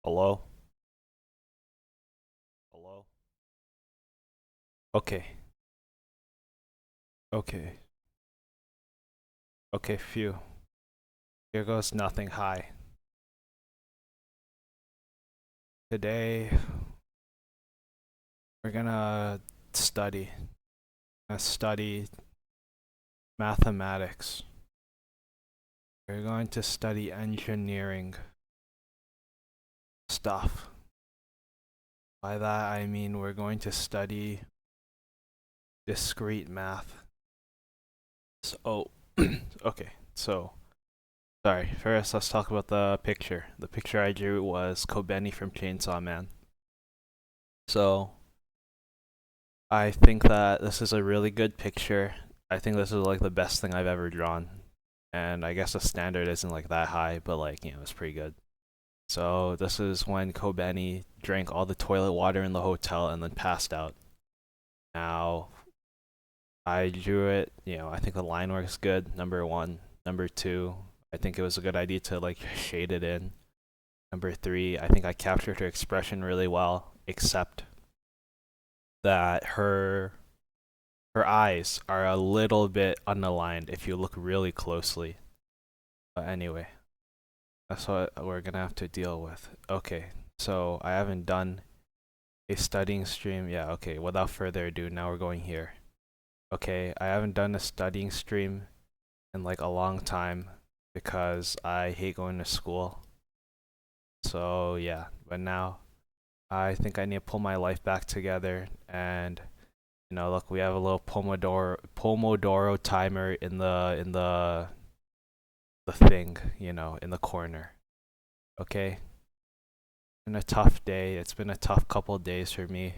Hello? Hello? Okay. Okay. Okay, phew. Here goes nothing. Hi. Today we're gonna study. Study mathematics. We're going to study engineering stuff. By that I mean we're going to study discrete math. So, okay. So, sorry. First, let's talk about the picture. The picture I drew was Kobeni from Chainsaw Man. So, I think that this is a really good picture. I think this is like the best thing I've ever drawn. And I guess the standard isn't like that high, but like, it's pretty good. So this is when Kobeni drank all the toilet water in the hotel and then passed out. Now, I drew it, I think the line work's good, number one. Number two, I think it was a good idea to like shade it in. Number three, I think I captured her expression really well, except that her eyes are a little bit unaligned if you look really closely. But anyway, that's what we're gonna have to deal with. Okay, so I haven't done a studying stream. Yeah, okay, without further ado, now we're going here. Okay, I haven't done a studying stream in like a long time because I hate going to school. So yeah, but now I think I need to pull my life back together and look, we have a little Pomodoro timer in the thing, in the corner. Okay? It's been a tough day. It's been a tough couple of days for me.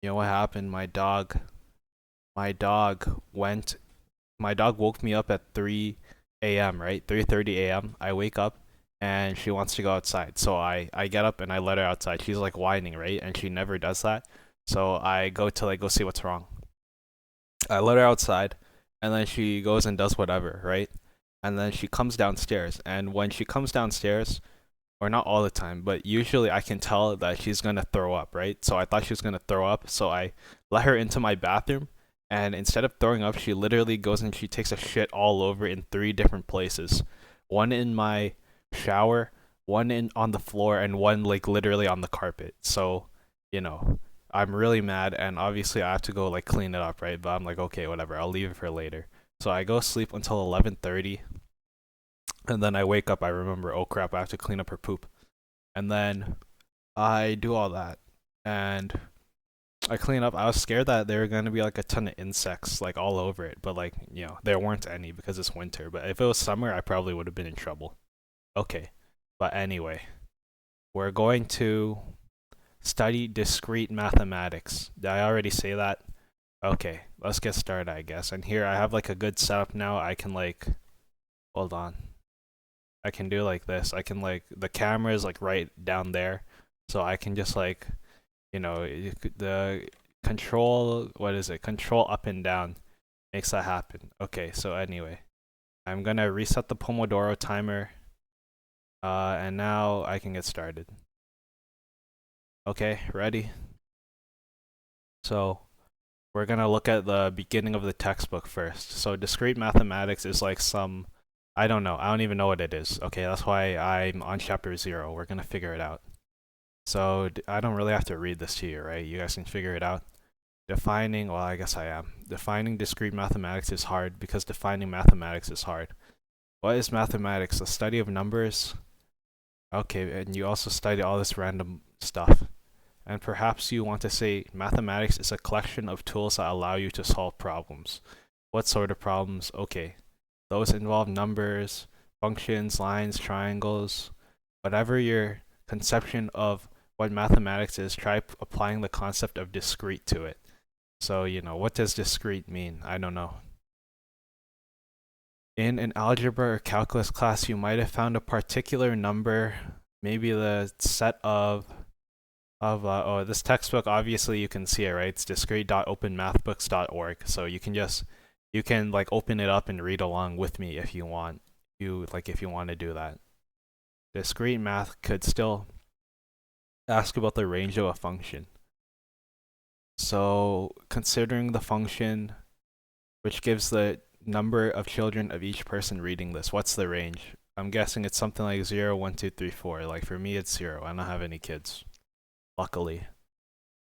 You know what happened? My dog went my dog woke me up at 3 a.m., right? 3:30 a.m. I wake up and she wants to go outside. So I get up and I let her outside. She's like whining, right? And she never does that. So I go to like go see what's wrong. I let her outside, and then she goes and does whatever, right? And then she comes downstairs, and when she comes downstairs, or not all the time, but usually I can tell that she's gonna throw up, right? So I thought she was gonna throw up, so I let her into my bathroom, and instead of throwing up, she literally goes and she takes a shit all over in three different places. One in my shower, one in on the floor, and one like literally on the carpet. So, you know, I'm really mad, and obviously I have to go like clean it up, right? But I'm like, okay, whatever, I'll leave it for later. So I go sleep until 11:30, and then I wake up, I remember, oh crap, I have to clean up her poop. And then I do all that. And I clean up. I was scared that there were going to be like a ton of insects like all over it, but like, there weren't any because it's winter. But if it was summer, I probably would have been in trouble. Okay. But anyway, we're going to study discrete mathematics. Did I already say that? Okay, let's get started, I guess. And here I have like a good setup now. I can like, hold on. I can do like this. I can like the camera is like right down there, so I can just like the control, what is it? Control up and down makes that happen. Okay, so anyway, I'm gonna reset the Pomodoro timer, and now I can get started. Okay, ready? So we're gonna look at the beginning of the textbook first. So discrete mathematics is like some, I don't know. I don't even know what it is. Okay, that's why I'm on chapter 0. We're gonna figure it out. So I don't really have to read this to you, right? You guys can figure it out. Defining, well, I guess I am. Defining discrete mathematics is hard because defining mathematics is hard. What is mathematics? The study of numbers? Okay, and you also study all this random stuff. And perhaps you want to say mathematics is a collection of tools that allow you to solve problems. What sort of problems? Okay, those involve numbers, functions, lines, triangles, whatever your conception of what mathematics is, try applying the concept of discrete to it. So, what does discrete mean? I don't know. In an algebra or calculus class, you might have found a particular number, maybe the set of this textbook, obviously you can see it, right? It's discrete.openmathbooks.org. So you can like open it up and read along with me if you want. If you want to do that. Discrete math could still ask about the range of a function. So considering the function which gives the number of children of each person reading this, what's the range? I'm guessing it's something like 0, 1, 2, 3, 4. Like for me, it's 0. I don't have any kids, luckily.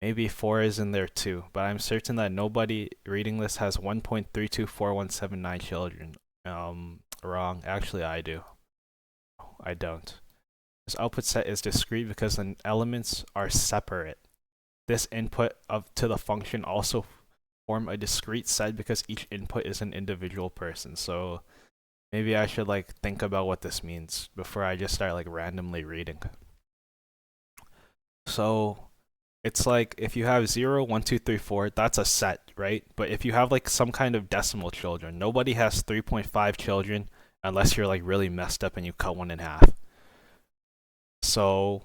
Maybe 4 is in there too, but I'm certain that nobody reading this has 1.324179 children. Wrong. Actually, I do. I don't. This output set is discrete because the elements are separate. This input to the function also form a discrete set because each input is an individual person. So maybe I should like think about what this means before I just start like randomly reading. So it's like if you have 0, 1, 2, 3, 4, that's a set, right? But if you have like some kind of decimal children, nobody has 3.5 children unless you're like really messed up and you cut one in half. So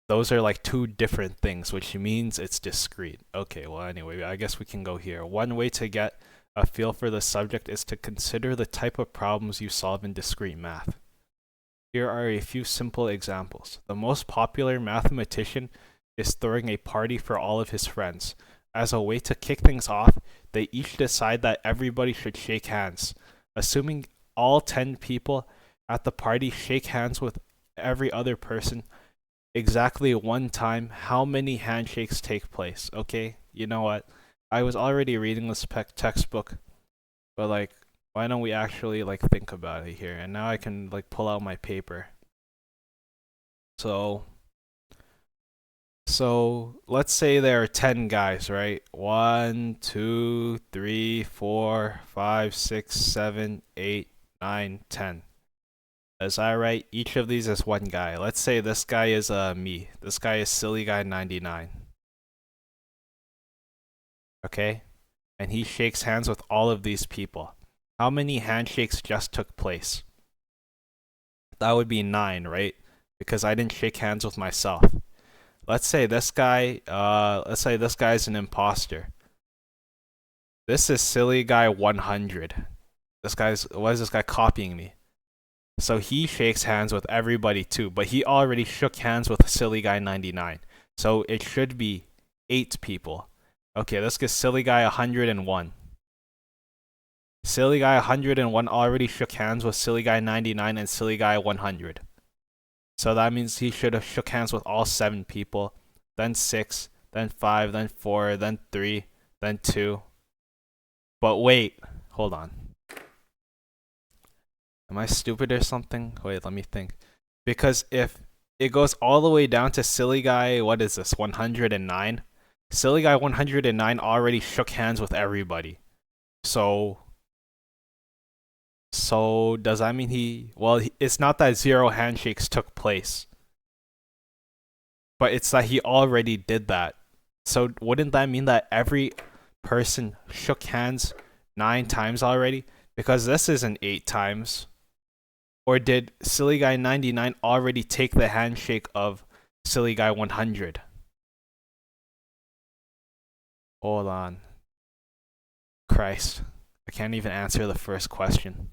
those are like two different things, which means it's discrete. Okay, well, anyway, I guess we can go here. One way to get a feel for the subject is to consider the type of problems you solve in discrete math. Here are a few simple examples. The most popular mathematician is throwing a party for all of his friends. As a way to kick things off, they each decide that everybody should shake hands. Assuming all 10 people at the party shake hands with every other person exactly one time, how many handshakes take place? Okay, you know what? I was already reading this textbook, but like, why don't we actually like think about it here? And now I can like pull out my paper. So let's say there are 10 guys, right? 1, 2, 3, 4, 5, 6, 7, 8, 9, 10. Is that right? Each of these is one guy. Let's say this guy is me. This guy is silly guy 99. Okay? And he shakes hands with all of these people. How many handshakes just took place? That would be 9, right? Because I didn't shake hands with myself. Let's say this guy is an imposter. This is silly guy 100. Why is this guy copying me? So he shakes hands with everybody too, but he already shook hands with silly guy 99. So it should be 8 people. Okay, let's get silly guy 101. Silly guy 101 already shook hands with silly guy 99 and silly guy 100. So that means he should have shook hands with all 7 people, then 6, then 5, then 4, then 3, then 2. But wait, hold on. Am I stupid or something? Wait, let me think. Because if it goes all the way down to silly guy, what is this, 109? Silly guy 109 already shook hands with everybody. So does that mean it's not that 0 handshakes took place, but it's that he already did that. So wouldn't that mean that every person shook hands 9 times already? Because this isn't 8 times. Or did silly guy 99 already take the handshake of silly guy 100? Hold on. Christ. I can't even answer the first question.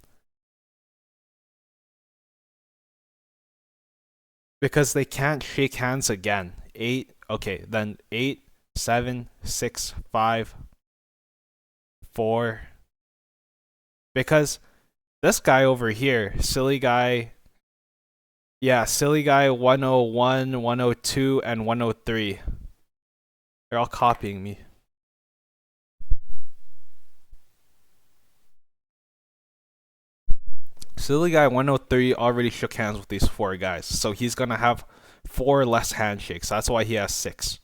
Because they can't shake hands again. 8, okay, then 8, 7, 6, 5, 4. Because this guy over here, silly guy 101, 102, and 103. They're all copying me. Silly guy 103 already shook hands with these 4 guys, so he's gonna have 4 less handshakes. That's why he has 6.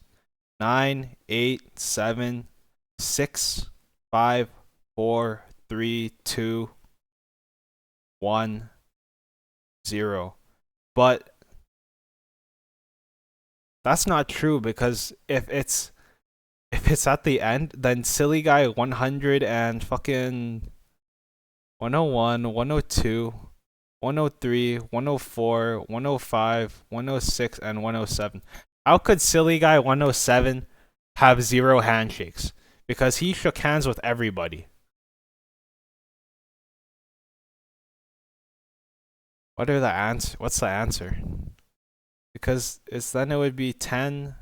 9, 8, 7, 6, 5, 4, 3, 2, 1, 0. But that's not true, because if it's at the end, then silly guy 100 and fucking 101, 102, 103, 104, 105, 106, and 107. How could silly guy 107 have 0 handshakes? Because he shook hands with everybody. What's the answer? because it's then it would be 10.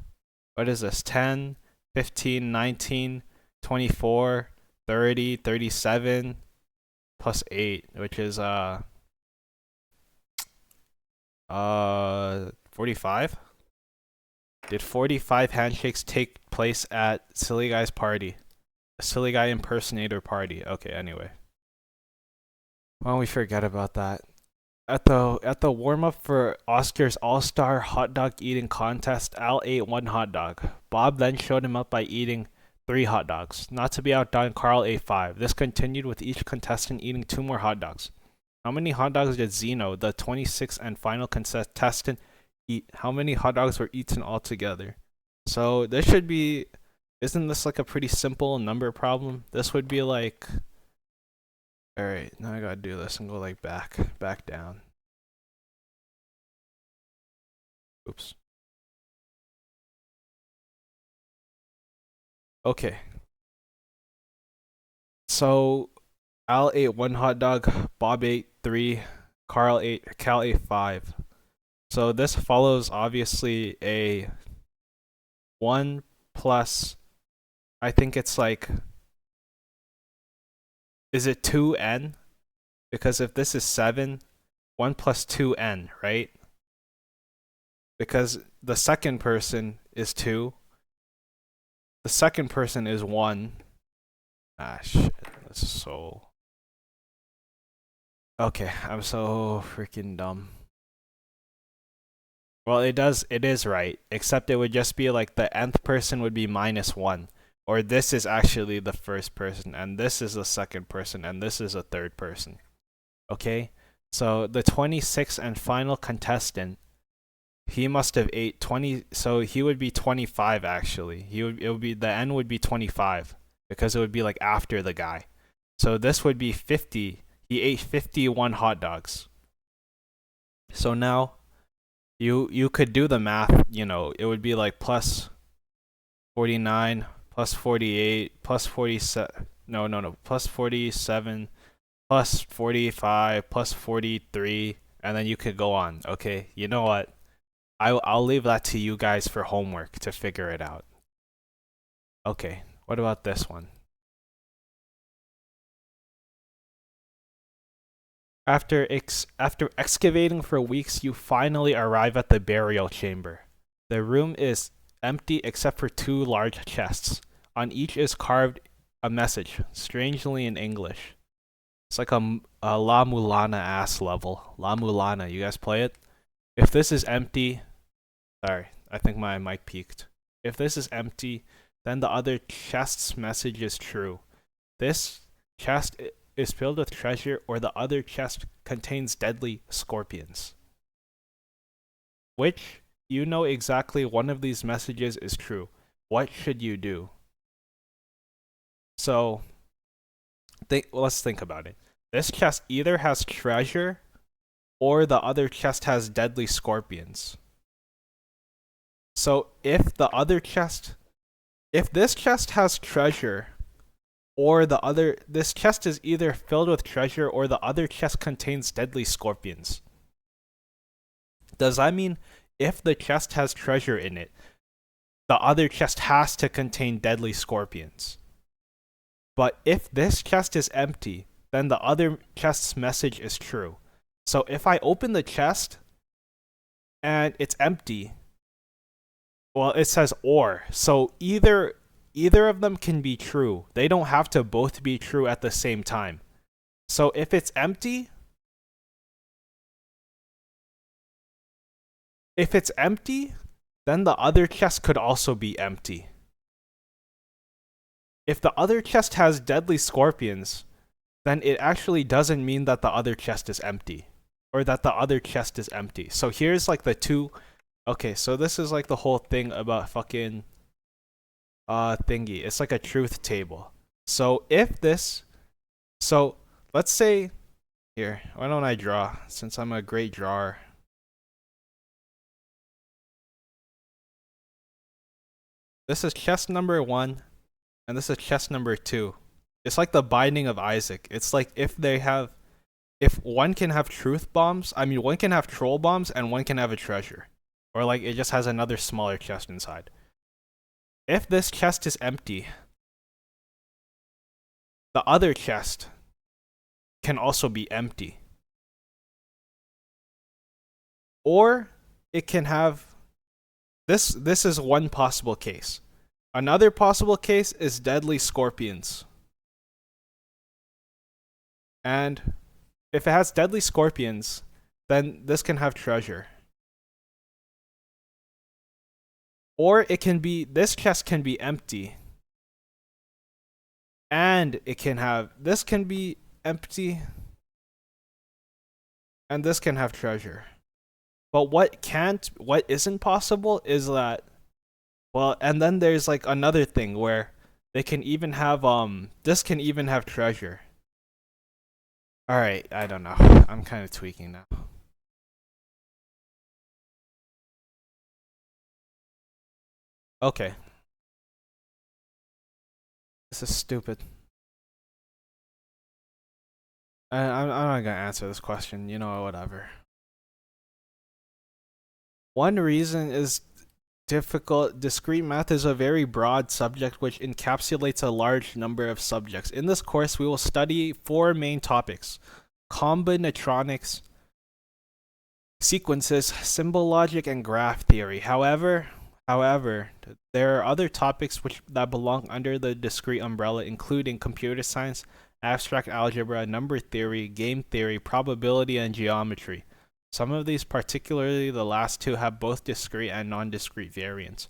What is this? 10, 15, 19, 24, 30, 37 plus 8, which is 45. Did 45 handshakes take place at Silly Guy's party? A Silly Guy impersonator party. Okay, anyway. Why don't we forget about that? At the warm up for Oscar's All-Star Hot Dog Eating Contest, Al ate 1 hot dog. Bob then showed him up by eating 3 hot dogs. Not to be outdone, Carl ate 5. This continued with each contestant eating 2 more hot dogs. How many hot dogs did Zeno, the 26th and final contestant, eat? How many hot dogs were eaten altogether? So this should be, isn't this like a pretty simple number problem? This would be like, alright, now I gotta do this and go like back down. Oops. Okay. So Al ate 1 hot dog, Bob ate 3, Cal ate 5. So this follows obviously a 1 plus, I think it's like, is it 2n? Because if this is 7, 1 plus 2n, right? Because the second person is 2. The second person is 1. Ah, shit. This is so... Okay, I'm so freaking dumb. Well, it is right. Except it would just be like the nth person would be -1. Or this is actually the first person, and this is the second person, and this is a third person. Okay? So the 26th and final contestant, he must have ate 20, so he would be 25 actually. It would be, the n would be 25 because it would be like after the guy. So this would be 50. He ate 51 hot dogs. So now you could do the math, you know, it would be like plus 49 plus 48 plus 47, no, plus 47 plus 45 plus 43, and then you could go on. Okay, you know what? I'll leave that to you guys for homework to figure it out. Okay, what about this one? After excavating for weeks, you finally arrive at the burial chamber. The room is empty except for 2 large chests. On each is carved a message, strangely in English. It's like a La Mulana ass level. La Mulana, you guys play it? If this is empty... Sorry, I think my mic peaked. If this is empty, then the other chest's message is true. This chest is filled with treasure, or the other chest contains deadly scorpions. Which, you know exactly one of these messages is true. What should you do? So, let's think about it. This chest either has treasure, or the other chest has deadly scorpions. So if this chest has treasure, or this chest is either filled with treasure or the other chest contains deadly scorpions. Does that mean if the chest has treasure in it, the other chest has to contain deadly scorpions? But if this chest is empty, then the other chest's message is true. So if I open the chest and it's empty, well, it says or. So either of them can be true. They don't have to both be true at the same time. So if it's empty, then the other chest could also be empty. If the other chest has deadly scorpions, then it actually doesn't mean that the other chest is empty, or that the other chest is empty. So here's like the two. Okay, so this is like the whole thing about fucking thingy. It's like a truth table. So let's say, here, why don't I draw, since I'm a great drawer. This is chest number 1, and this is chest number 2. It's like the Binding of Isaac. It's like if one can have truth bombs, one can have troll bombs, and one can have a treasure. or like it just has another smaller chest inside. If this chest is empty, the other chest can also be empty. Or it can have this is one possible case. Another possible case is deadly scorpions. And if it has deadly scorpions, then this can have treasure. Or it can be this chest can be empty. And it can have this can be empty. And this can have treasure. But what isn't possible is that, well, and then there's like another thing where they can even have this can even have treasure. All right, I don't know. I'm kind of tweaking now. Okay. This is stupid. I'm not gonna answer this question. You know, whatever. One reason is difficult. Discrete math is a very broad subject which encapsulates a large number of subjects. In this course, we will study four main topics: combinatorics, sequences, symbol logic, and graph theory. However, there are other topics that belong under the discrete umbrella, including computer science, abstract algebra, number theory, game theory, probability, and geometry. Some of these, particularly the last two, have both discrete and non-discrete variants.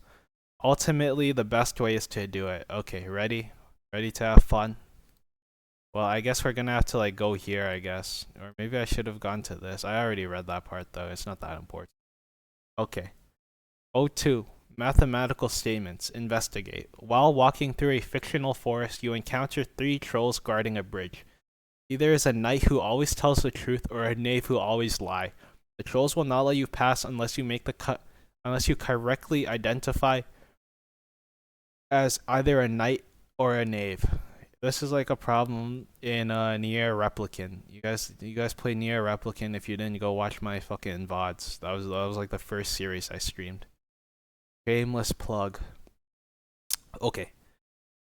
Ultimately, the best way is to do it. Okay, ready? Ready to have fun? Well, I guess we're gonna have to like go here, I guess. Or maybe I should have gone to this. I already read that part though. It's not that important. Okay. O2. Mathematical statements. Investigate. While walking through a fictional forest, you encounter three trolls guarding a bridge. Either is a knight who always tells the truth or a knave who always lie. The trolls will not let you pass unless you correctly identify as either a knight or a knave. This is like a problem in Nier Replicant. You guys play Nier Replicant. If you didn't, go watch my fucking VODs. That was like the first series I streamed. Shameless plug. Okay.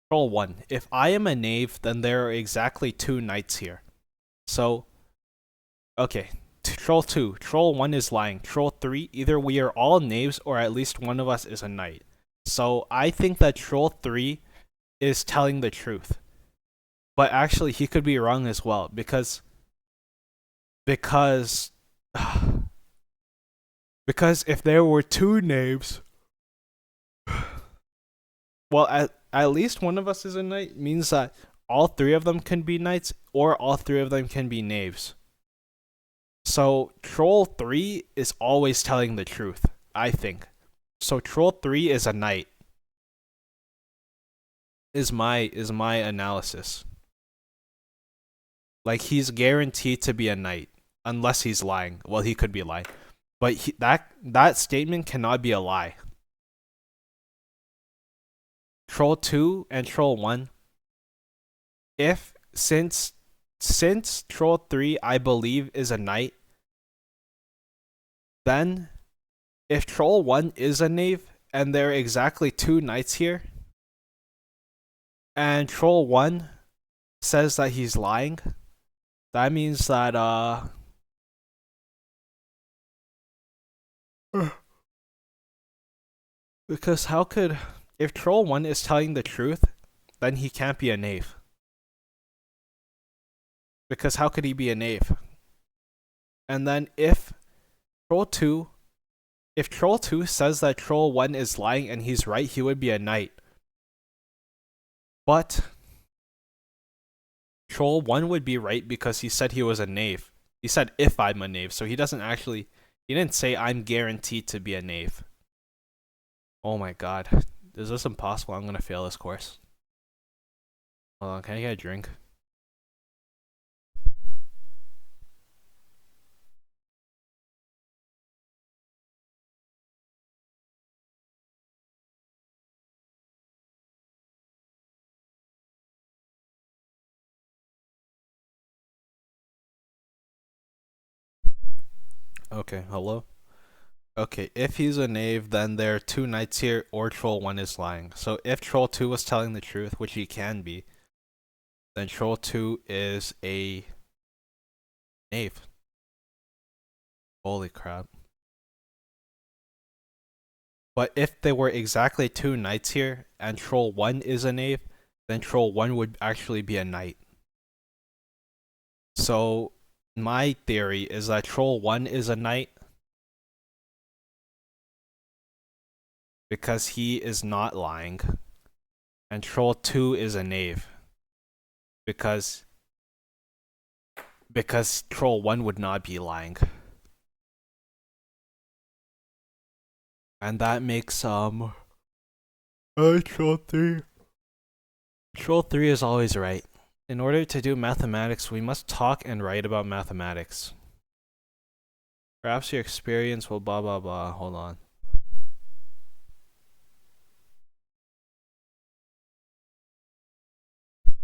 Troll 1. If I am a knave, then there are exactly two knights here. So, okay. Troll 2. Troll 1 is lying. Troll 3. Either we are all knaves or at least one of us is a knight. So, I think that Troll 3 is telling the truth. But actually, he could be wrong as well because because if there were two knaves, well, at least one of us is a knight means that all three of them can be knights or all three of them can be knaves. So Troll 3 is always telling the truth, I think. So Troll 3 is a knight. Is my analysis. Like he's guaranteed to be a knight unless he's lying. Well, he could be lying. But that statement cannot be a lie. Troll 2 and Troll 1. Since Troll 3 I believe is a knight, then if Troll 1 is a knave and there are exactly two knights here, and Troll 1 says that he's lying, that means that because how could, if Troll 1 is telling the truth, then he can't be a knave. Because how could he be a knave? And then if Troll 2 says that Troll 1 is lying and he's right, he would be a knight. But Troll 1 would be right because he said he was a knave. He said if I'm a knave, so he didn't say I'm guaranteed to be a knave. Oh my god. Is this impossible? I'm gonna fail this course. Hold on, can I get a drink? Okay, hello? Okay, if he's a knave, then there are two knights here, or troll 1 is lying. So if troll 2 was telling the truth, which he can be, then troll 2 is a knave. Holy crap. But if there were exactly two knights here, and troll 1 is a knave, then troll 1 would actually be a knight. So my theory is that troll 1 is a knight because he is not lying, and troll 2 is a knave because troll 1 would not be lying. And that makes troll 3. Troll 3 is always right. In order to do mathematics, we must talk and write about mathematics. Perhaps your experience will blah blah blah. Hold on.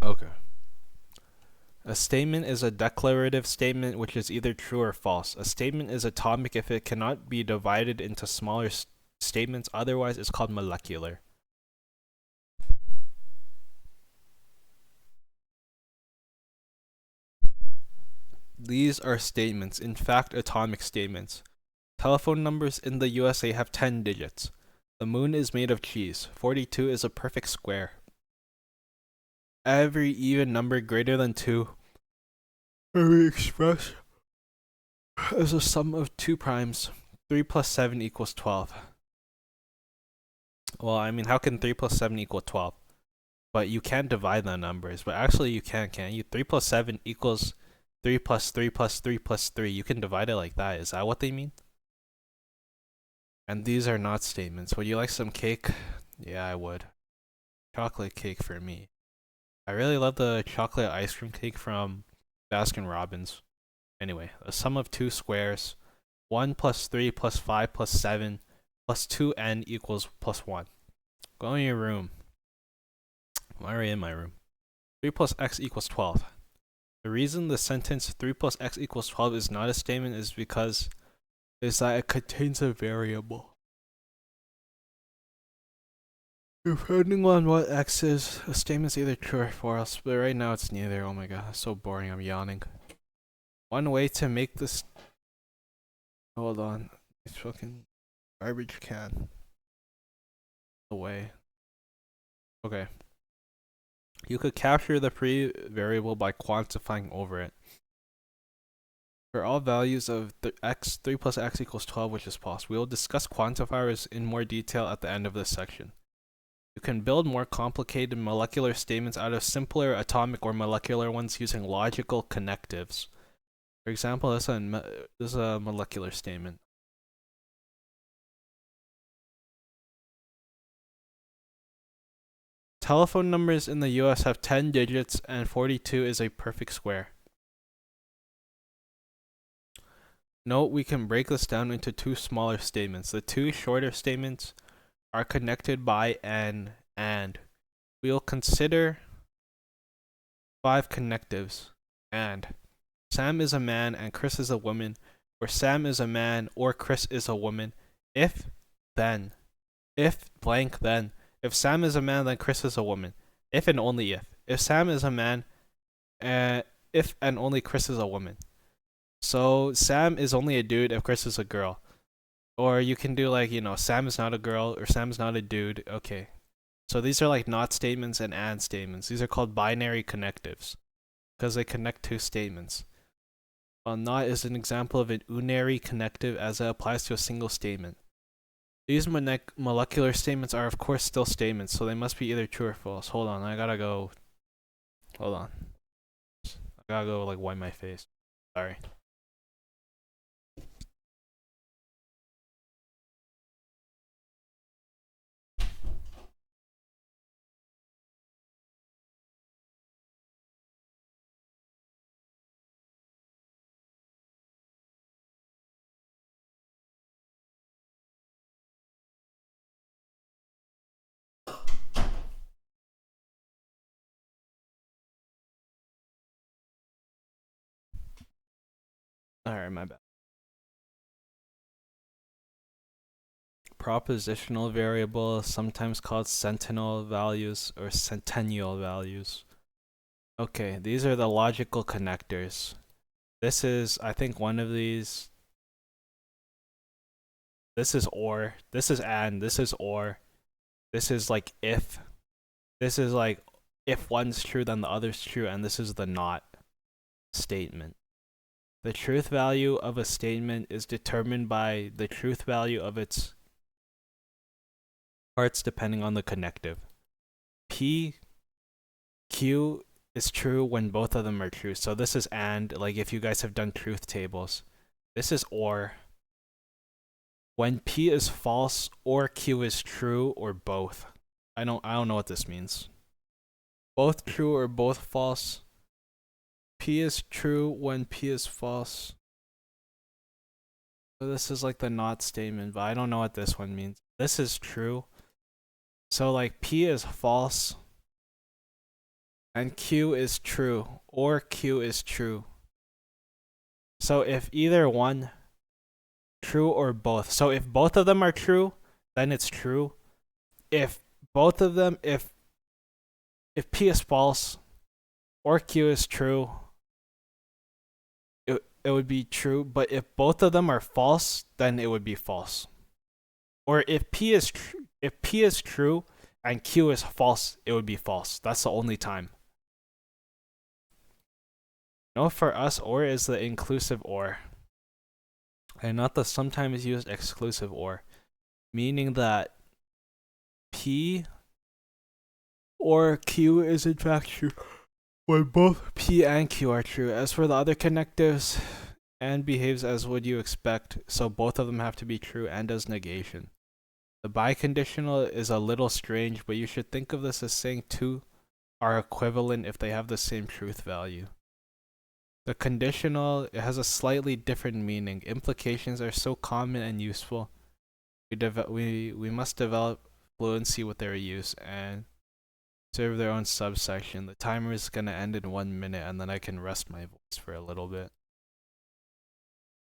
Okay. A statement is a declarative statement which is either true or false. A statement is atomic if it cannot be divided into smaller statements, otherwise it's called molecular. These are statements, in fact atomic statements. Telephone numbers in the USA have 10 digits. The moon is made of cheese. 42 is a perfect square. Every even number greater than 2 can be expressed as a sum of 2 primes. 3 plus 7 equals 12. Well, I mean, how can 3 plus 7 equal 12? But you can't divide the numbers. But actually, you can't you? 3 plus 7 equals 3 plus 3 plus 3 plus 3. You can divide it like that. Is that what they mean? And these are not statements. Would you like some cake? Yeah, I would. Chocolate cake for me. I really love the chocolate ice cream cake from Baskin Robbins. Anyway, a sum of two squares. 1 plus 3 plus 5 plus 7 plus 2n equals plus 1. Go in your room. I'm already in my room. 3 plus x equals 12. The reason the sentence 3 plus x equals 12 is not a statement is because that it contains a variable. Depending on what x is, a statement's either true or false, but right now it's neither. Oh my god, that's so boring, I'm yawning. One way to make this... Hold on. It's fucking garbage can. Away. Okay. You could capture the pre-variable by quantifying over it. For all values of x, 3 plus x equals 12, which is false. We will discuss quantifiers in more detail at the end of this section. You can build more complicated molecular statements out of simpler atomic or molecular ones using logical connectives. For example, this is a molecular statement. Telephone numbers in the US have 10 digits and 42 is a perfect square. Note we can break this down into two smaller statements. The two shorter statements are connected by an and. We will consider 5 connectives. And Sam is a man and Chris is a woman, or Sam is a man or Chris is a woman. If, then. If blank, then. If Sam is a man, then Chris is a woman. If and only if. If Sam is a man, if and only Chris is a woman. So Sam is only a dude if Chris is a girl. Or you can do like, Sam is not a girl or Sam is not a dude. Okay. So these are like not statements and statements. These are called binary connectives because they connect two statements. While not is an example of an unary connective as it applies to a single statement. These molecular statements are of course still statements, so they must be either true or false. Hold on, I gotta go. Hold on. I gotta go like wipe my face. Sorry. Alright, my bad. propositional variable, sometimes called sentinel values or centennial values. Okay, these are the logical connectors. This is, I think, one of these. This is or. This is and. This is or. This is like if. This is like if one's true, then the other's true, and this is the not statement. The truth value of a statement is determined by the truth value of its parts depending on the connective. P, Q is true when both of them are true. So this is and, like if you guys have done truth tables. This is or. When P is false or Q is true or both. I don't know what this means. Both true or both false. P is true when P is false. So this is like the not statement, but I don't know what this one means. This is true. So like P is false and Q is true or Q is true. So if either one, true or both. So if both of them are true, then it's true. If both of them, if P is false or Q is true, it would be true. But if both of them are false, then it would be false. Or if P is true and Q is false, it would be false. That's the only time. No, for us, or is the inclusive or, and not the sometimes used exclusive or, meaning that P or Q is in fact true when both P and Q are true. As for the other connectives, and behaves as would you expect, so both of them have to be true and as negation. The biconditional is a little strange, but you should think of this as saying two are equivalent if they have the same truth value. The conditional, it has a slightly different meaning. Implications are so common and useful. We must develop fluency with their use and serve their own subsection. The timer is going to end in 1 minute and then I can rest my voice for a little bit.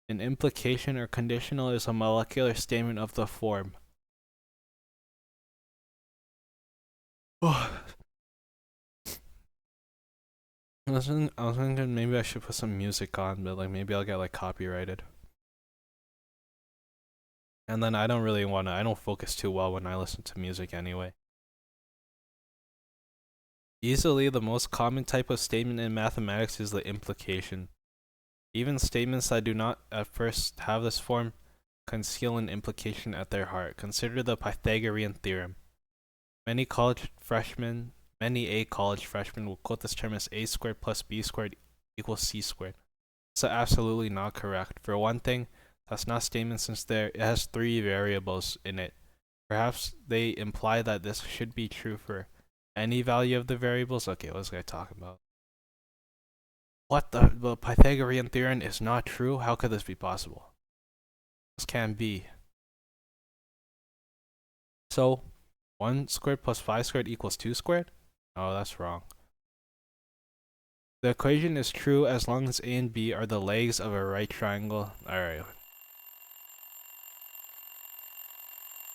An implication or conditional is a molecular statement of the form. I was thinking maybe I should put some music on, but like maybe I'll get like copyrighted. And then I don't focus too well when I listen to music anyway. Easily the most common type of statement in mathematics is the implication. Even statements that do not at first have this form conceal an implication at their heart. Consider the Pythagorean theorem. Many A college freshmen will quote this term as a squared plus b squared equals c squared. It's absolutely not correct. For one thing, that's not a statement since it has 3 variables in it. Perhaps they imply that this should be true for any value of the variables. Okay, what's this guy talking about? What, the Pythagorean theorem is not true? How could this be possible? This can't be. So, 1 squared plus 5 squared equals 2 squared? Oh, that's wrong. The equation is true as long as A and B are the legs of a right triangle. Alright.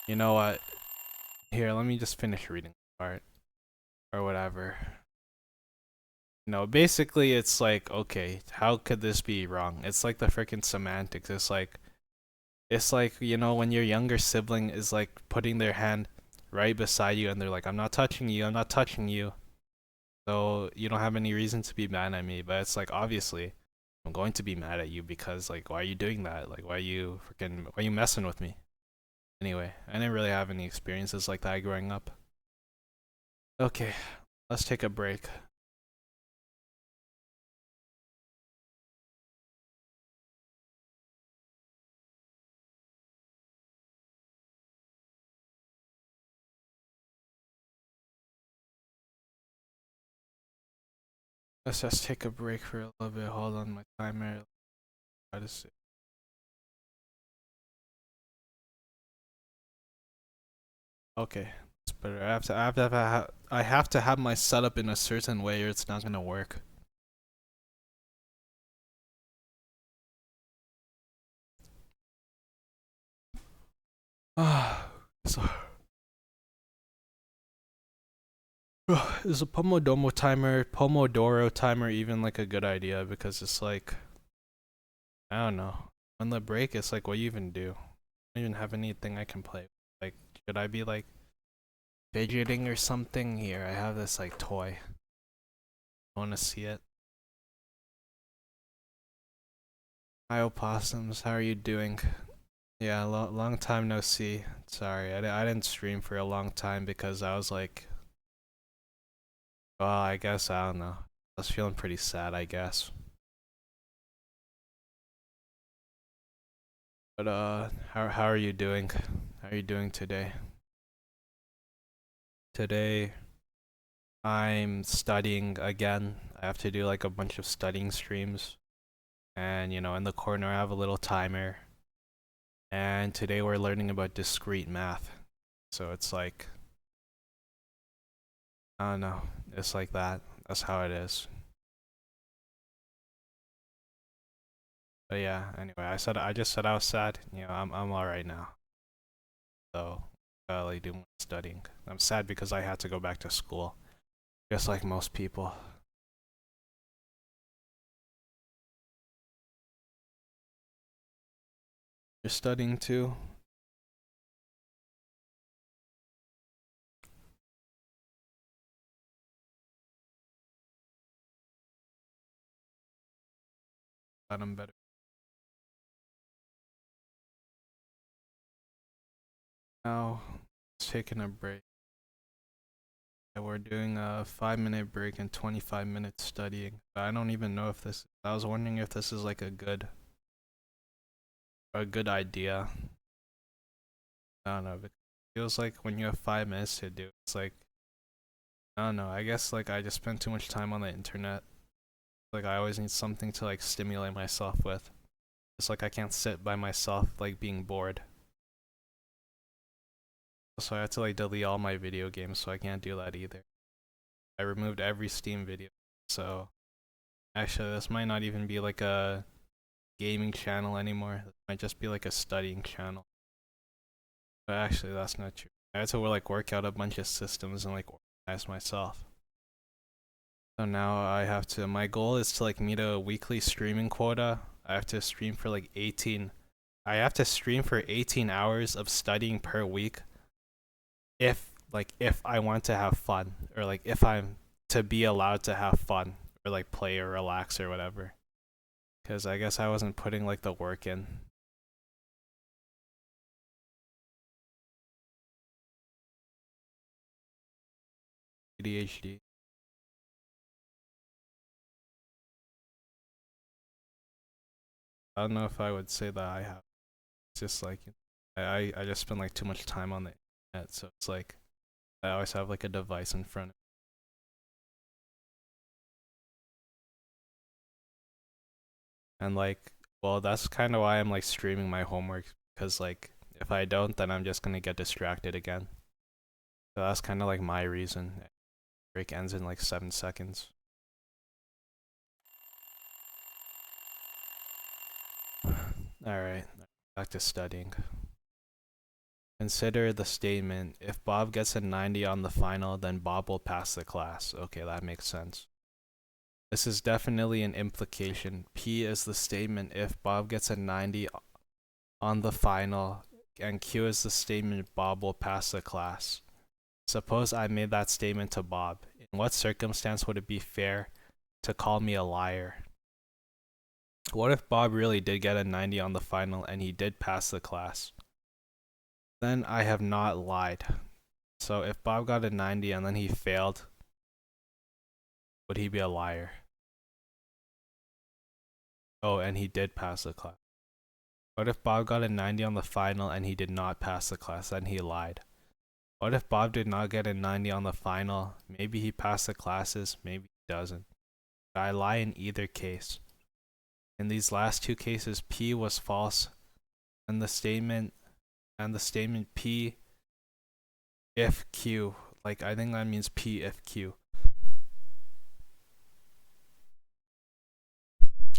You know what? Here, let me just finish reading the part. Or whatever. No, basically it's like, okay, how could this be wrong? It's like the freaking semantics. It's like, you know, when your younger sibling is like putting their hand right beside you and they're like, I'm not touching you, I'm not touching you. So you don't have any reason to be mad at me, but it's like, obviously, I'm going to be mad at you because like, why are you doing that? Like, why are you messing with me? Anyway, I didn't really have any experiences like that growing up. Okay, let's take a break. Let's just take a break for a little bit. Hold on, my timer. Try to see. Okay, it's better. I have to have my setup in a certain way, or it's not gonna work. So, is a Pomodoro timer even like a good idea? Because it's like, I don't know. On the break, it's like, what do you even do? I don't even have anything I can play. Like, should I be like fidgeting or something? Here, I have this like toy. Want to see it? Hi, opossums. How are you doing? Yeah, long time no see. Sorry, I didn't stream for a long time because I was like, well, I guess, I don't know. I was feeling pretty sad, I guess. But, how are you doing? How are you doing today? Today, I'm studying again. I have to do like a bunch of studying streams. And, you know, in the corner, I have a little timer. And today we're learning about discrete math. So it's like, I don't know. It's like that. That's how it is. But yeah, anyway, I just said I was sad. You know, I'm alright now. So I like do more studying. I'm sad because I had to go back to school. Just like most people. You're studying too? Glad I'm better. Now, taking a break. Yeah, we're doing a 5-minute break and 25 minutes studying. I don't even know if this. I was wondering if this is like a good idea. I don't know. It feels like when you have 5 minutes to do, it's like I don't know. I guess like I just spend too much time on the internet. Like I always need something to like stimulate myself with. It's like I can't sit by myself like being bored. So I had to like delete all my video games, so I can't do that either. I removed every Steam video. So actually, this might not even be like a gaming channel anymore. It might just be like a studying channel. But actually, that's not true. I had to like work out a bunch of systems and like organize myself. So now I have to. My goal is to like meet a weekly streaming quota. I have to stream for like 18. I have to stream for 18 hours of studying per week. If I want to have fun, or like if I'm to be allowed to have fun or like play or relax or whatever. Because I guess I wasn't putting like the work in. ADHD. I don't know if I would say that I have. It's just like I just spend like too much time on the internet, so it's like I always have like a device in front of me. And like, well, that's kind of why I'm like streaming my homework, because like if I don't, then I'm just gonna get distracted again. So that's kind of like my reason. Break ends in like 7 seconds. Alright, back to studying. Consider the statement, if Bob gets a 90 on the final, then Bob will pass the class. Okay, that makes sense. This is definitely an implication. P is the statement, if Bob gets a 90 on the final, and Q is the statement, Bob will pass the class. Suppose I made that statement to Bob. In what circumstance would it be fair to call me a liar? What if Bob really did get a 90 on the final and he did pass the class? Then I have not lied. So if Bob got a 90 and then he failed, would he be a liar? Oh, and he did pass the class. What if Bob got a 90 on the final and he did not pass the class, then he lied? What if Bob did not get a 90 on the final? Maybe he passed the classes, maybe he doesn't. I lie in either case. In these last two cases, P was false, and the statement P if Q, like I think that means P if Q.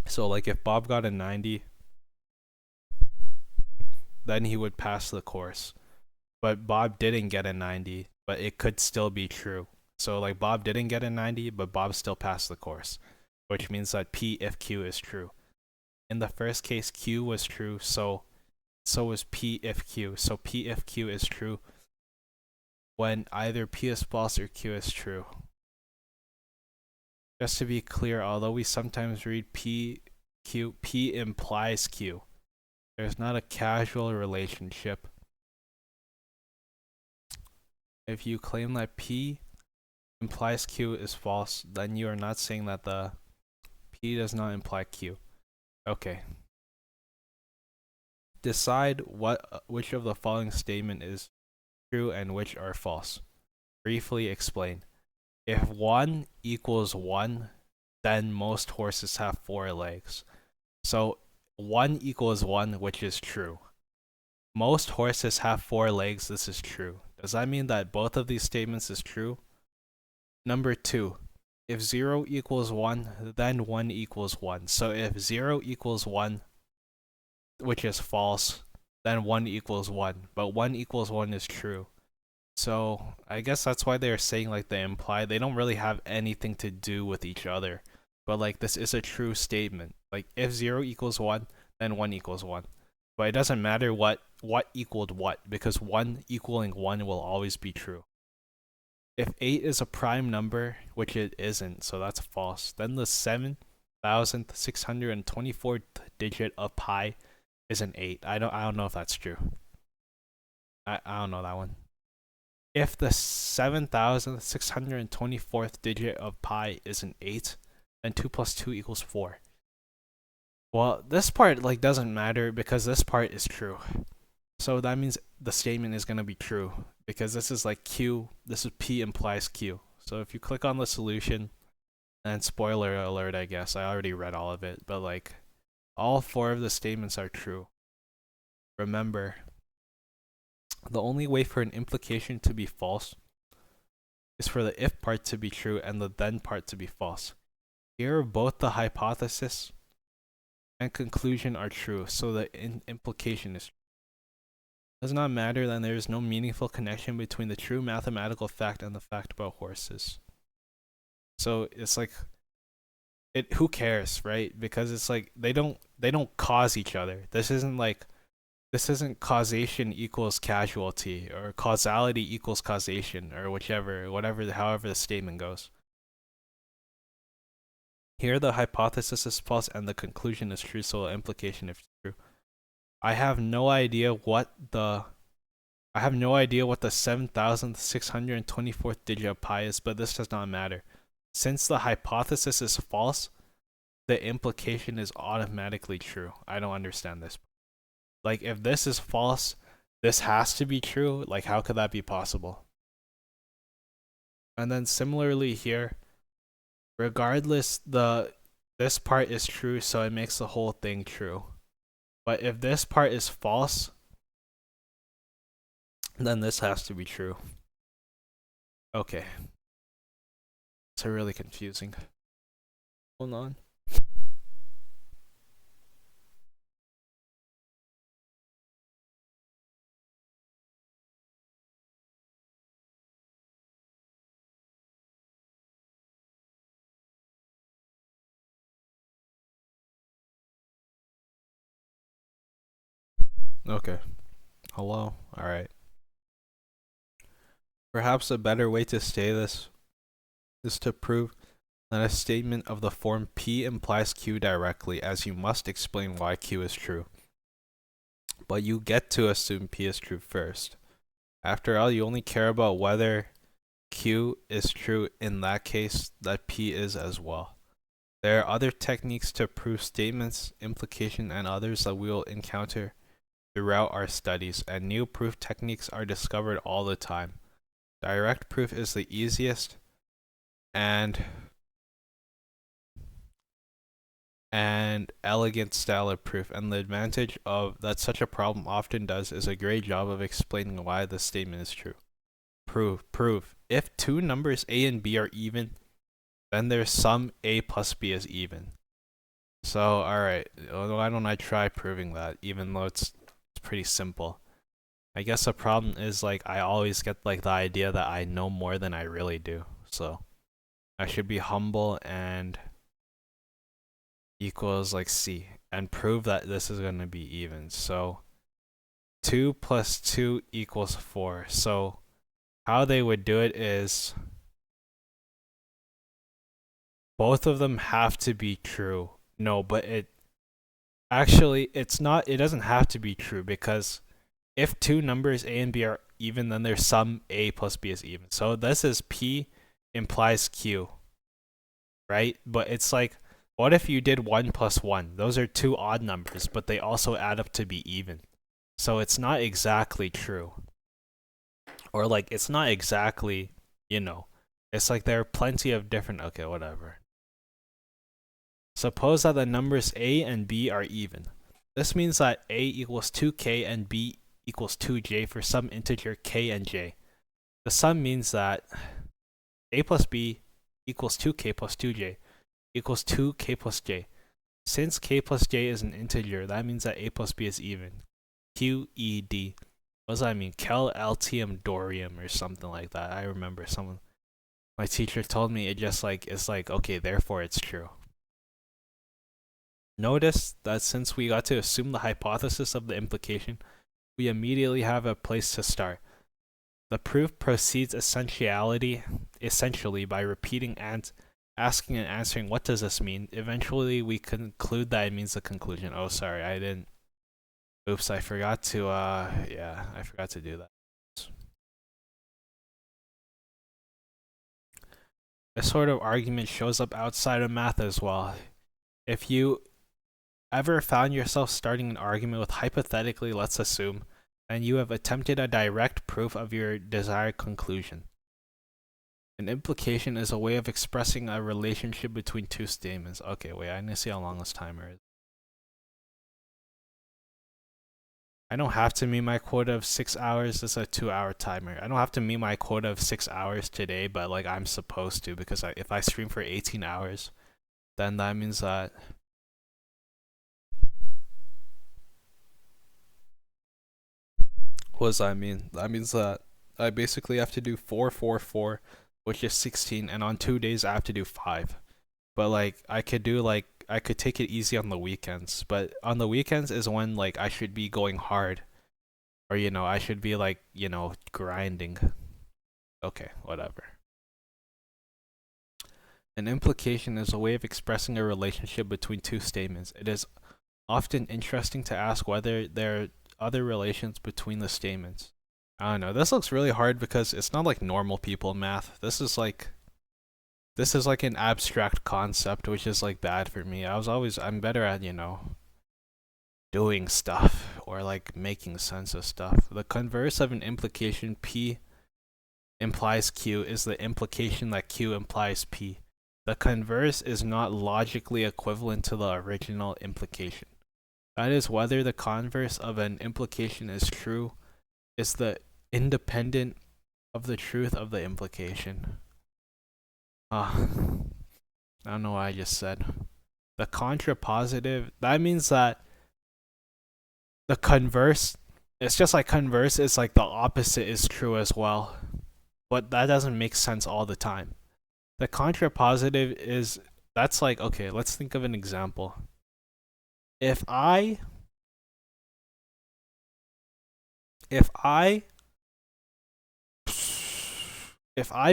So like if Bob got a 90, then he would pass the course. but Bob didn't get a 90, but it could still be true. So like Bob didn't get a 90, but Bob still passed the course, which means that P if Q is true. In the first case, Q was true, so is P if Q. So P if Q is true when either P is false or Q is true. Just to be clear, although we sometimes read P implies Q. There's not a causal relationship. If you claim that P implies Q is false, then you are not saying that the P does not imply Q. Okay. Decide which of the following statement is true and which are false. Briefly explain. If 1 equals 1, then most horses have 4 legs. So 1 equals 1, which is true. Most horses have 4 legs, this is true. Does that mean that both of these statements is true? Number 2, if 0 equals 1, then 1 equals 1. So if 0 equals 1, which is false, then 1 equals 1. But 1 equals 1 is true. So I guess that's why they're saying like they imply they don't really have anything to do with each other. But like this is a true statement. Like if 0 equals 1, then 1 equals 1. But it doesn't matter what equaled what, because 1 equaling 1 will always be true. If 8 is a prime number, which it isn't, so that's false, then the 7,624th digit of pi is an 8. I don't know if that's true. I don't know that one. If the 7,624th digit of pi is an 8, then 2 plus 2 equals 4. Well, this part like doesn't matter because this part is true. So that means the statement is going to be true because this is like Q, this is P implies Q. So if you click on the solution, and spoiler alert, I guess, I already read all of it, but like all 4 of the statements are true. Remember, the only way for an implication to be false is for the if part to be true and the then part to be false. Here, both the hypothesis and conclusion are true, so the implication is true. Does not matter, then there is no meaningful connection between the true mathematical fact and the fact about horses. So it's like, who cares, right? Because it's like they don't cause each other. This isn't causation equals casualty or causality equals causation or however the statement goes. Here the hypothesis is false and the conclusion is true, so the implication is true. I have no idea what the 7,624th digit of pi is, but this does not matter. Since the hypothesis is false, the implication is automatically true. I don't understand this. Like if this is false, this has to be true. Like how could that be possible? And then similarly here, regardless, this part is true, so it makes the whole thing true. But if this part is false, then this has to be true. Okay. It's really confusing. Hold on. Okay. Hello? Alright. Perhaps a better way to say this is to prove that a statement of the form P implies Q directly, as you must explain why Q is true. But you get to assume P is true first. After all, you only care about whether Q is true in that case that P is as well. There are other techniques to prove statements, implication, and others that we will encounter throughout our studies, and new proof techniques are discovered all the time. Direct proof is the easiest and elegant style of proof, and the advantage of that such a problem often does is a great job of explaining why the statement is true. Proof. If two numbers a and b are even, then their sum a plus b is even. So, alright, why don't I try proving that, even though it's pretty simple. I guess the problem is like I always get like the idea that I know more than I really do. So I should be humble and equals like C and prove that this is going to be even. So 2 plus 2 equals 4. So how they would do it is both of them have to be true. No, but it's not, it doesn't have to be true because if two numbers A and B are even, then their sum A plus B is even. So this is P implies Q, right? But it's like, what if you did 1 plus 1? Those are two odd numbers, but they also add up to be even. So it's not exactly true. Or like, it's not exactly, it's like there are plenty of different, okay, whatever. Suppose that the numbers A and B are even. This means that A equals 2k and B equals 2j for some integer k and j. The sum means that A plus B equals 2k plus 2j equals 2k plus j. Since k plus j is an integer, that means that A plus B is even. QED. What does that mean? Kel Altium Dorium or something like that. I remember my teacher told me it just like, it's like, okay, therefore it's true. Notice that since we got to assume the hypothesis of the implication, we immediately have a place to start. The proof proceeds essentially by repeating and asking and answering what does this mean. Eventually we conclude that it means the conclusion. Oh, sorry, I didn't. Oops, I forgot to I forgot to do that. This sort of argument shows up outside of math as well. If you ever found yourself starting an argument with hypothetically, let's assume, and you have attempted a direct proof of your desired conclusion. An implication is a way of expressing a relationship between two statements. Okay, wait, I need to see how long this timer is. I don't have to meet my quota of 6 hours. This is a 2-hour timer. I don't have to meet my quota of 6 hours today, but like I'm supposed to because if I stream for 18 hours, then that means that what does that mean? That means that I basically have to do 4, 4, 4, which is 16, and on 2 days I have to do 5. But like I could take it easy on the weekends, but on the weekends is when like I should be going hard, or I should be like grinding. Okay, whatever. An implication is a way of expressing a relationship between two statements. It is often interesting to ask whether there are other relations between the statements. I don't know. This looks really hard because it's not like normal people math. This is like an abstract concept, which is like bad for me. I'm better at, doing stuff or like making sense of stuff. The converse of an implication P implies Q is the implication that Q implies P. The converse is not logically equivalent to the original implication. That is, whether the converse of an implication is true is the independent of the truth of the implication. I don't know what I just said. The contrapositive, that means that the converse, it's just like converse is like the opposite is true as well. But that doesn't make sense all the time. The contrapositive is, that's like, okay, let's think of an example. If I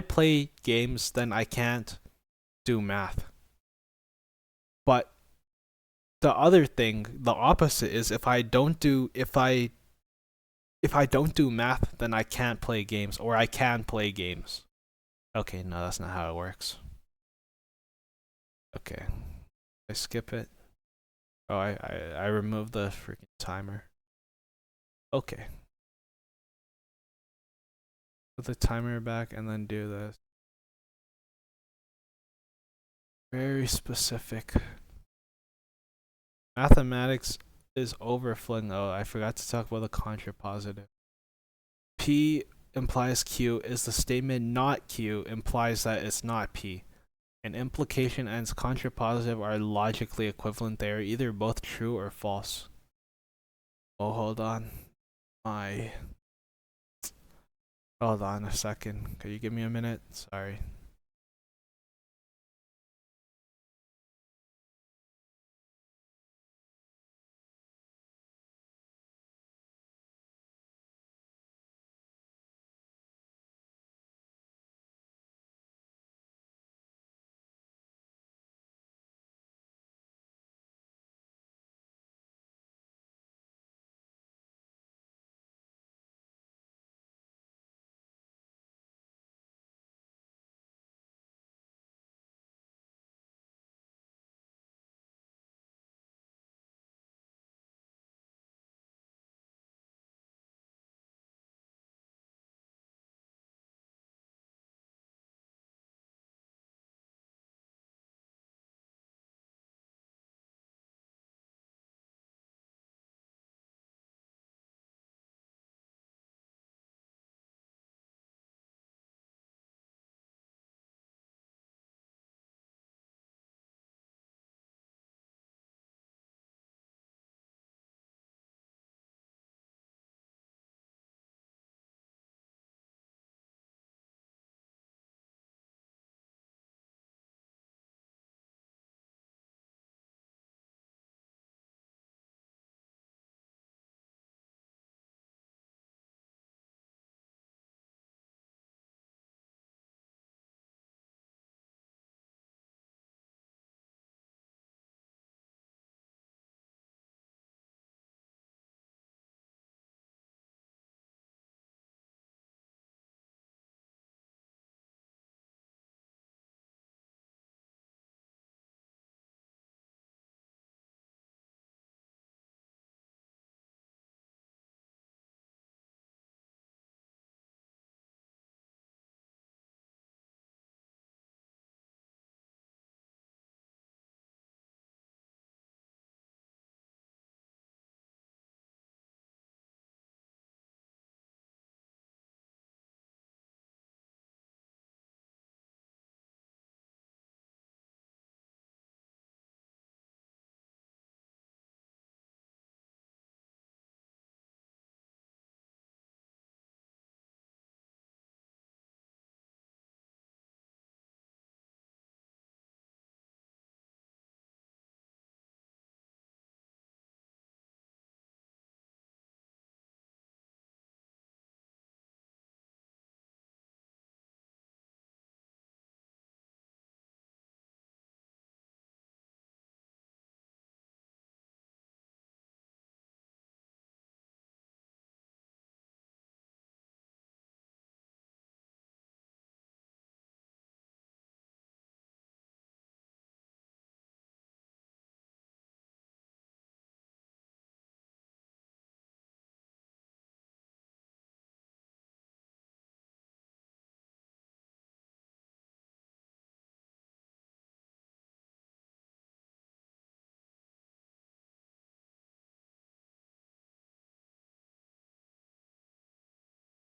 play games, then I can't do math. But the other thing, the opposite is if I don't do math, then I can't play games, or I can play games. Okay, no, that's not how it works. Okay. I skip it. Oh, I removed the freaking timer. Okay. Put the timer back and then do this. Very specific. Mathematics is overflowing. Oh, I forgot to talk about the contrapositive. P implies Q is the statement not Q implies that it's not P. An implication and its contrapositive are logically equivalent. They are either both true or false. Oh, hold on. My Hold on a second. Could you give me a minute? Sorry.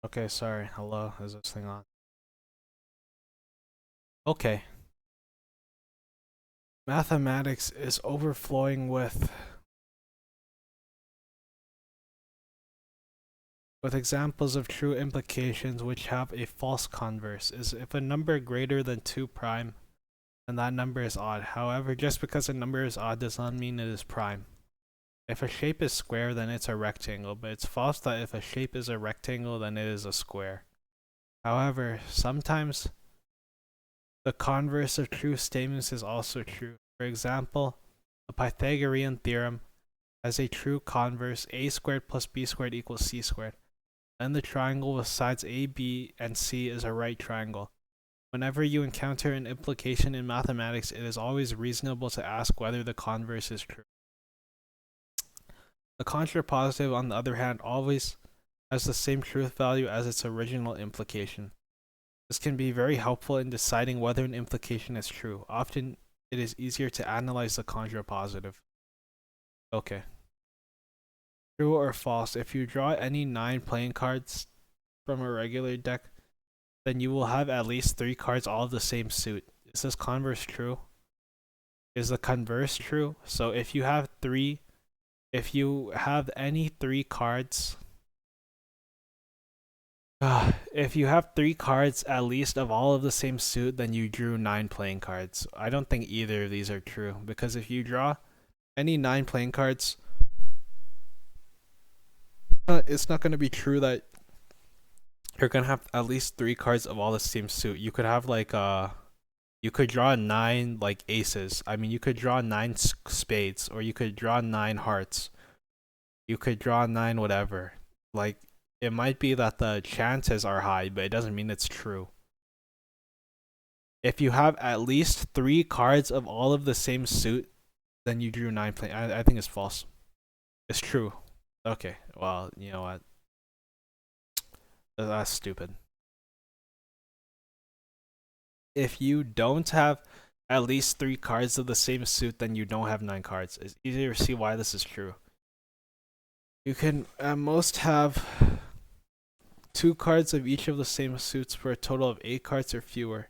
Okay, sorry. Hello, is this thing on? Okay. Mathematics is overflowing with examples of true implications which have a false converse. Is if a number greater than 2 prime, then that number is odd. However, just because a number is odd does not mean it is prime. If a shape is square, then it's a rectangle, but it's false that if a shape is a rectangle, then it is a square. However, sometimes the converse of true statements is also true. For example, the Pythagorean theorem has a true converse: a squared plus b squared equals c squared. Then the triangle with sides a, b, and c is a right triangle. Whenever you encounter an implication in mathematics, it is always reasonable to ask whether the converse is true. The contrapositive, on the other hand, always has the same truth value as its original implication. This can be very helpful in deciding whether an implication is true. Often, it is easier to analyze the contrapositive. Okay. True or false? If you draw any 9 playing cards from a regular deck, then you will have at least 3 cards all of the same suit. Is this converse true? Is the converse true? So if you have any 3 cards If you have 3 cards at least of all of the same suit, then you drew 9 playing cards. I don't think either of these are true, because if you draw any 9 playing cards, it's not going to be true that you're going to have at least 3 cards of all the same suit. You could have like you could draw 9 like aces. I mean, you could draw 9 spades, or you could draw 9 hearts. You could draw 9 whatever. Like, it might be that the chances are high, but it doesn't mean it's true. If you have at least 3 cards of all of the same suit, then you drew 9 playing. I think it's false. It's true. Okay, well, you know what? That's stupid. If you don't have at least 3 cards of the same suit, then you don't have 9 cards. It's easier to see why this is true. You can at most have 2 cards of each of the same suits for a total of 8 cards or fewer.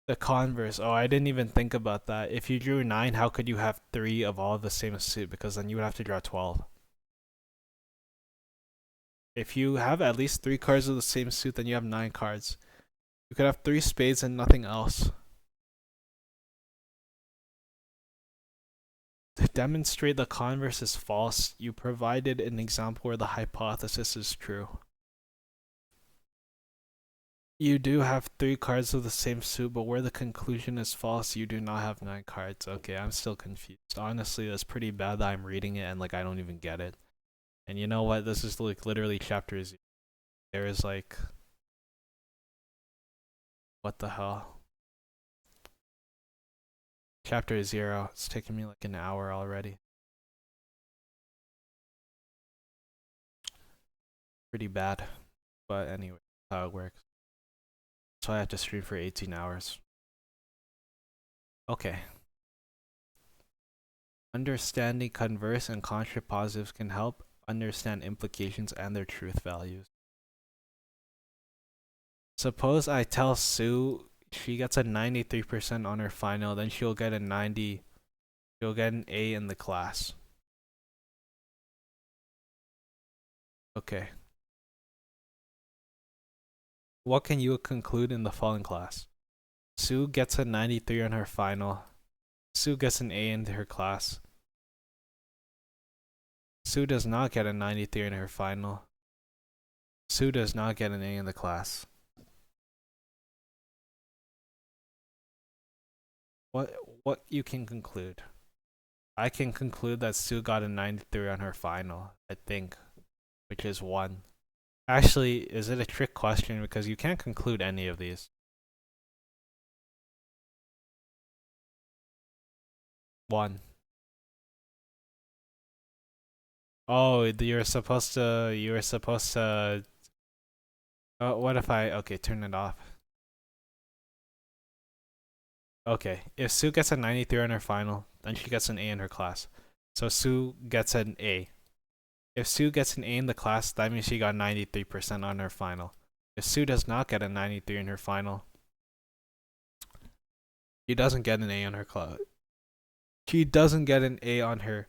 The converse. Oh, I didn't even think about that. If you drew 9, how could you have 3 of all of the same suit? Because then you would have to draw 12. If you have at least 3 cards of the same suit, then you have 9 cards. You could have 3 spades and nothing else. To demonstrate the converse is false, you provided an example where the hypothesis is true. You do have 3 cards of the same suit, but where the conclusion is false, you do not have 9 cards. Okay, I'm still confused. Honestly, that's pretty bad that I'm reading it and like I don't even get it. And you know what? This is like literally chapter 0. There is like, what the hell? Chapter 0. It's taking me like an hour already. Pretty bad. But anyway, that's how it works. So I had to stream for 18 hours. Okay. Understanding converse and contrapositives can help understand implications and their truth values. Suppose I tell Sue she gets a 93% on her final, then she'll get a 90. She'll get an A in the class. Okay. What can you conclude in the following class? Sue gets a 93 on her final. Sue gets an A in her class. Sue does not get a 93 in her final. Sue does not get an A in the class. What you can conclude? I can conclude that Sue got a 93 on her final, I think, which is 1. Actually, is it a trick question? Because you can't conclude any of these. 1. Oh, you were supposed to. Oh, what if okay, turn it off. Okay, if Sue gets a 93 on her final, then she gets an A in her class. So Sue gets an A. If Sue gets an A in the class, that means she got 93% on her final. If Sue does not get a 93 in her final, she doesn't get an A on her class. She doesn't get an A on her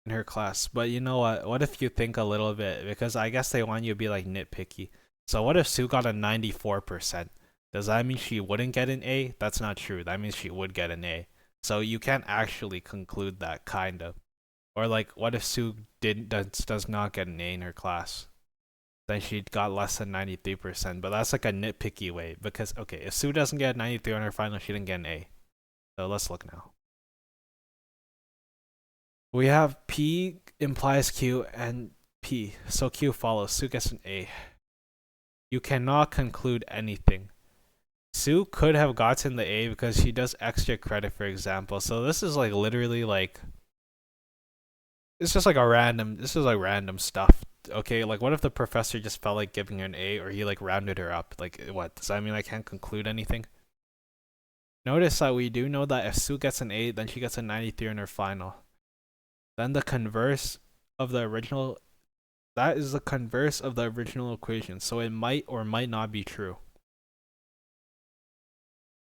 in her class. But you know what? What if you think a little bit? Because I guess they want you to be like nitpicky. So what if Sue got a 94%? Does that mean she wouldn't get an A? That's not true. That means she would get an A. So you can't actually conclude that, kind of. Or like, what if Sue does not get an A in her class? Then she got less than 93%. But that's like a nitpicky way. Because, okay, if Sue doesn't get 93 on her final, she didn't get an A. So let's look now. We have P implies Q and P. So Q follows. Sue gets an A. You cannot conclude anything. Sue could have gotten the A because she does extra credit, for example. So this is like literally like, it's just like this is like random stuff. Okay, like what if the professor just felt like giving her an A, or he like rounded her up? Like, what? Does that mean I can't conclude anything? Notice that we do know that if Sue gets an A, then she gets a 93 in her final. Then the converse of the original, that is the converse of the original equation. So it might or might not be true.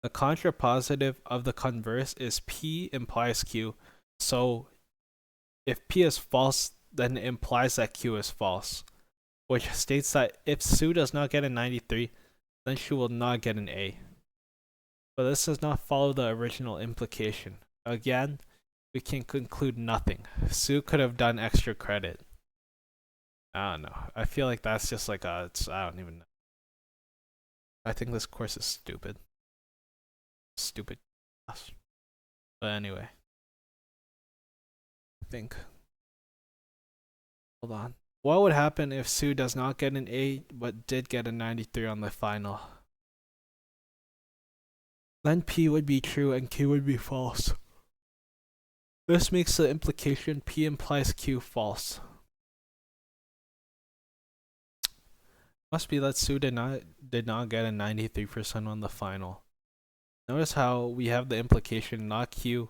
The contrapositive of the converse is P implies Q. So if P is false, then it implies that Q is false. which states that if Sue does not get a 93, then she will not get an A. But this does not follow the original implication. Again, we can conclude nothing. Sue could have done extra credit. I don't know. I feel like that's just like I don't even know. I think this course is stupid. Stupid class. But anyway. I think. Hold on. What would happen if Sue does not get an A but did get a 93 on the final? Then P would be true and Q would be false. This makes the implication P implies Q false. Must be that Sue did not get a 93% on the final. Notice how we have the implication not Q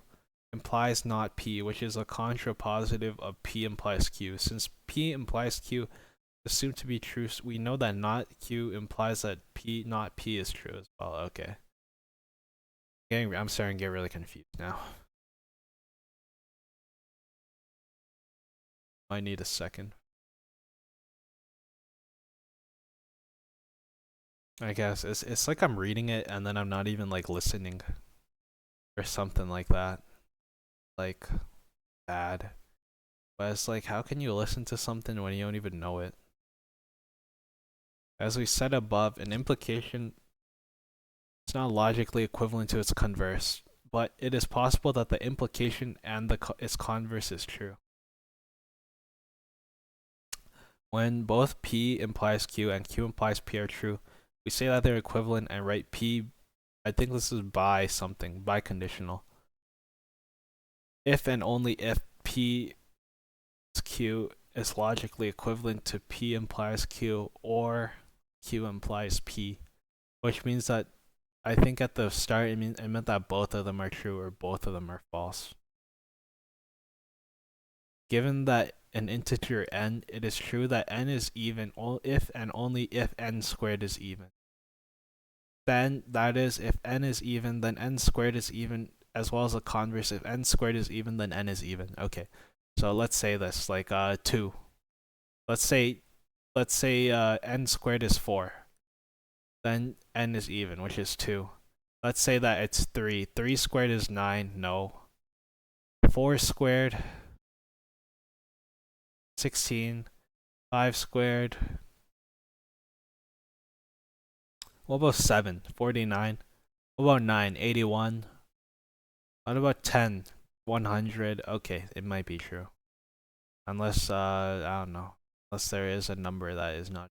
implies not P, which is a contrapositive of P implies Q. Since P implies Q is assumed to be true, we know that not Q implies that P not P is true as well. Okay. I'm starting to get really confused now. I need a second. I guess it's like I'm reading it and then I'm not even like listening or something like that. Like bad. But it's like, how can you listen to something when you don't even know it? As we said above, an implication is not logically equivalent to its converse, but it is possible that the implication and its converse is true. When both P implies Q and Q implies P are true, we say that they're equivalent and write P, I think this is by something, by conditional. If and only if P is Q is logically equivalent to P implies Q or Q implies P, which means that I think at the start it meant that both of them are true or both of them are false. Given that an integer n, it is true that n is even if and only if n squared is even. Then, that is, if n is even, then n squared is even, as well as the converse. If n squared is even, then n is even. Okay, so let's say this, like 2. Let's say n squared is 4. Then n is even, which is 2. Let's say that it's 3. 3 squared is 9. No. 4 squared 16, 5 squared. What about 7? 49. What about 9? 81. What about 10? 100. Okay, it might be true. Unless, I don't know. Unless there is a number that is not.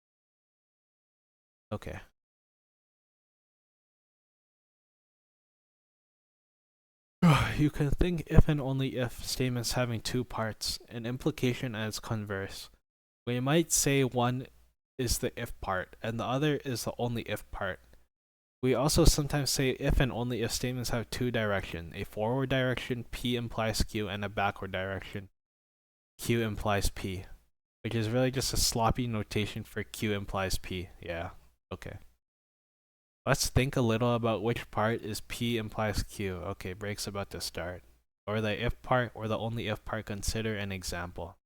Okay. You can think if and only if statements having two parts, an implication and its converse. We might say one is the if part and the other is the only if part. We also sometimes say if and only if statements have two directions, a forward direction, P implies Q, and a backward direction, Q implies P, which is really just a sloppy notation for Q implies P. Yeah, okay. Let's think a little about which part is P implies Q. Okay, break's about to start. Or the if part or the only if part. Consider an example.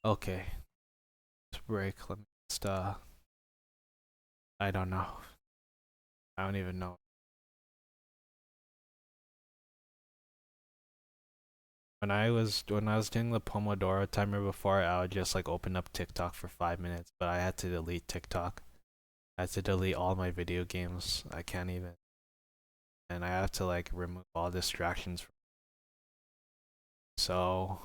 Okay. Let's break. Let me just I don't know. I don't even know. When I was doing the Pomodoro timer before, I would just like open up TikTok for 5 minutes, but I had to delete TikTok. I had to delete all my video games. I can't even. And I have to like remove all distractions. So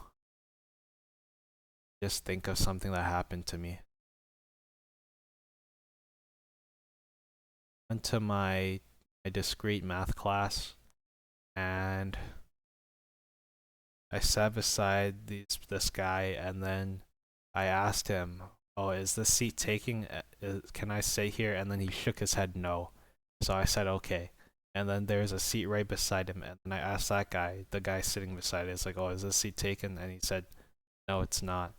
just think of something that happened to me. Went to my discrete math class and I sat beside this guy and then I asked him, "Oh, is this seat taking? Can I sit here?" And then he shook his head no. So I said okay. And then there's a seat right beside him and then I asked that guy, the guy sitting beside it, it's like, "Oh, is this seat taken?" And he said, "No, it's not."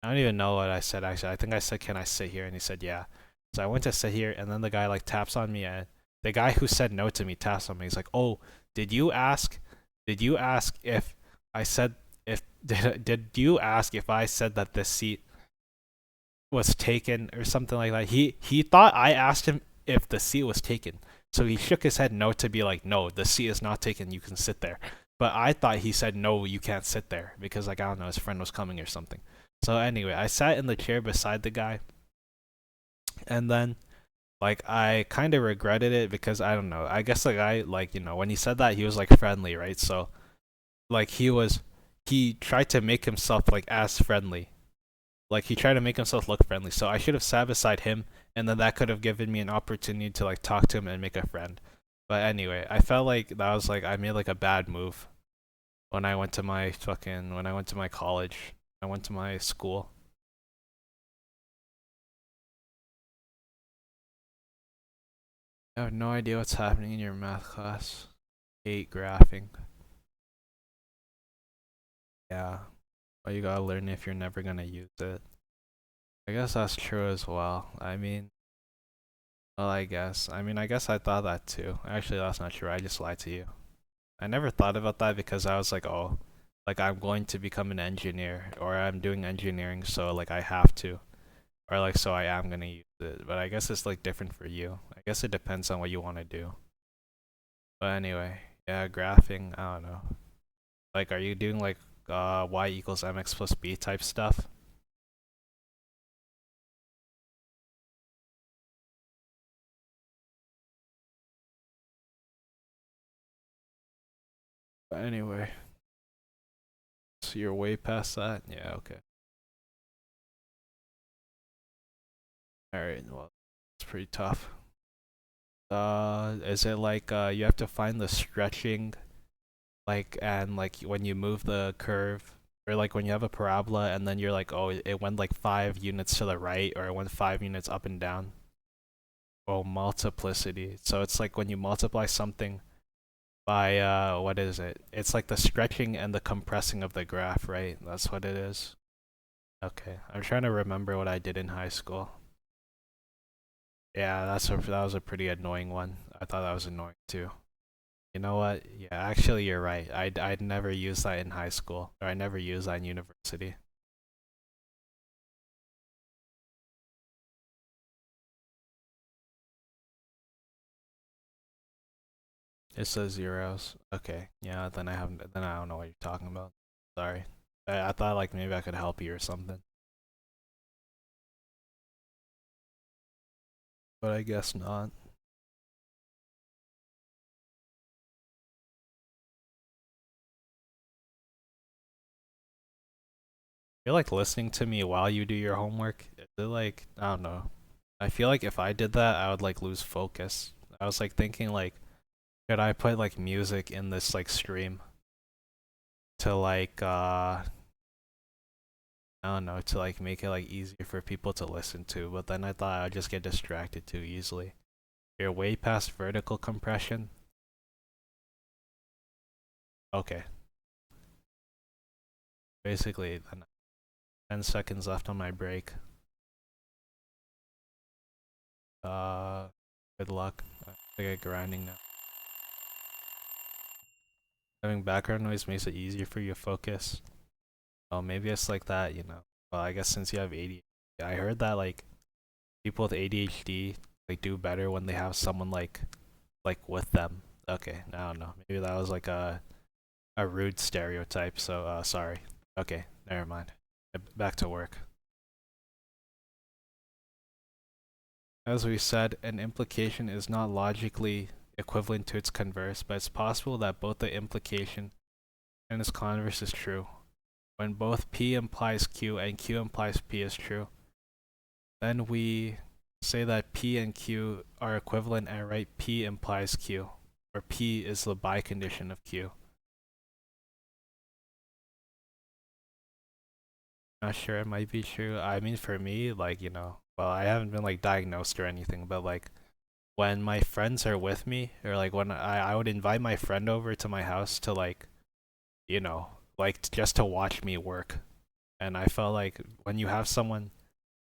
I don't even know what I said actually. I think I said, "Can I sit here?" And he said, "Yeah." So I went to sit here and then the guy like taps on me and the guy who said no to me taps on me. He's like, "Oh, did you ask Did you ask if I said if did you ask if I said that the seat was taken or something like that? He thought I asked him if the seat was taken. So he shook his head no to be like, no, the seat is not taken. You can sit there. But I thought he said no, you can't sit there because like I don't know, his friend was coming or something. So anyway, I sat in the chair beside the guy, and then like I kind of regretted it because I don't know. I guess the guy like when he said that he was like friendly, right? So like he tried to make himself like as friendly. Like he tried to make himself look friendly. So I should have sat beside him, and then that could have given me an opportunity to like talk to him and make a friend. But anyway, I felt like that was like I made like a bad move when I went to my college. I went to my school. I have no idea what's happening in your math class. Hate graphing. Yeah. Well, you gotta learn if you're never gonna use it. I guess that's true as well. I mean, well, I guess. I mean, I guess I thought that too. Actually, that's not true. I just lied to you. I never thought about that because I was like, oh, like I'm going to become an engineer or I'm doing engineering, so like I have to, or like so I am gonna use it. But I guess it's like different for you. I guess it depends on what you want to do. But anyway, yeah, graphing. I don't know. Like, are you doing like y equals mx plus b type stuff? But anyway, so you're way past that. Yeah. Okay. All right. Well, it's pretty tough. Is it like you have to find the stretching, like, and like when you move the curve, or like when you have a parabola and then you're like, oh, it went like 5 units to the right, or it went 5 units up and down. Oh, multiplicity. So it's like when you multiply something by what is it? It's like the stretching and the compressing of the graph, right? That's what it is. Okay, I'm trying to remember what I did in high school. Yeah, that was a pretty annoying one. I thought that was annoying too. You know what? Yeah, actually, you're right. I'd never use that in high school, or I never used that in university. It says zeros. Okay, yeah. Then I haven't. Then I don't know what you're talking about. Sorry. I thought like maybe I could help you or something, but I guess not. You're like listening to me while you do your homework. Is it like I don't know. I feel like if I did that, I would like lose focus. I was like thinking like, could I put like music in this like stream to like I don't know, to like make it like easier for people to listen to, but then I thought I'd just get distracted too easily. You're way past vertical compression. Okay. Basically, then 10 seconds left on my break. Uh, good luck. I get grinding now. Having background noise makes it easier for you to focus. Oh, maybe it's like that. Well, I guess since you have ADHD, I heard that like people with ADHD like do better when they have someone like with them. Okay, I don't know. Maybe that was like a rude stereotype. So sorry. Okay, never mind. Back to work. As we said, an implication is not logically equivalent to its converse, but it's possible that both the implication and its converse is true. When both P implies Q and Q implies P is true, then we say that P and Q are equivalent and write P implies Q, or P is the bicondition of Q. Not sure, it might be true. I mean, for me, like, well, I haven't been like diagnosed or anything, but like when my friends are with me, or like when I would invite my friend over to my house to you know, like just to watch me work. And I felt like when you have someone,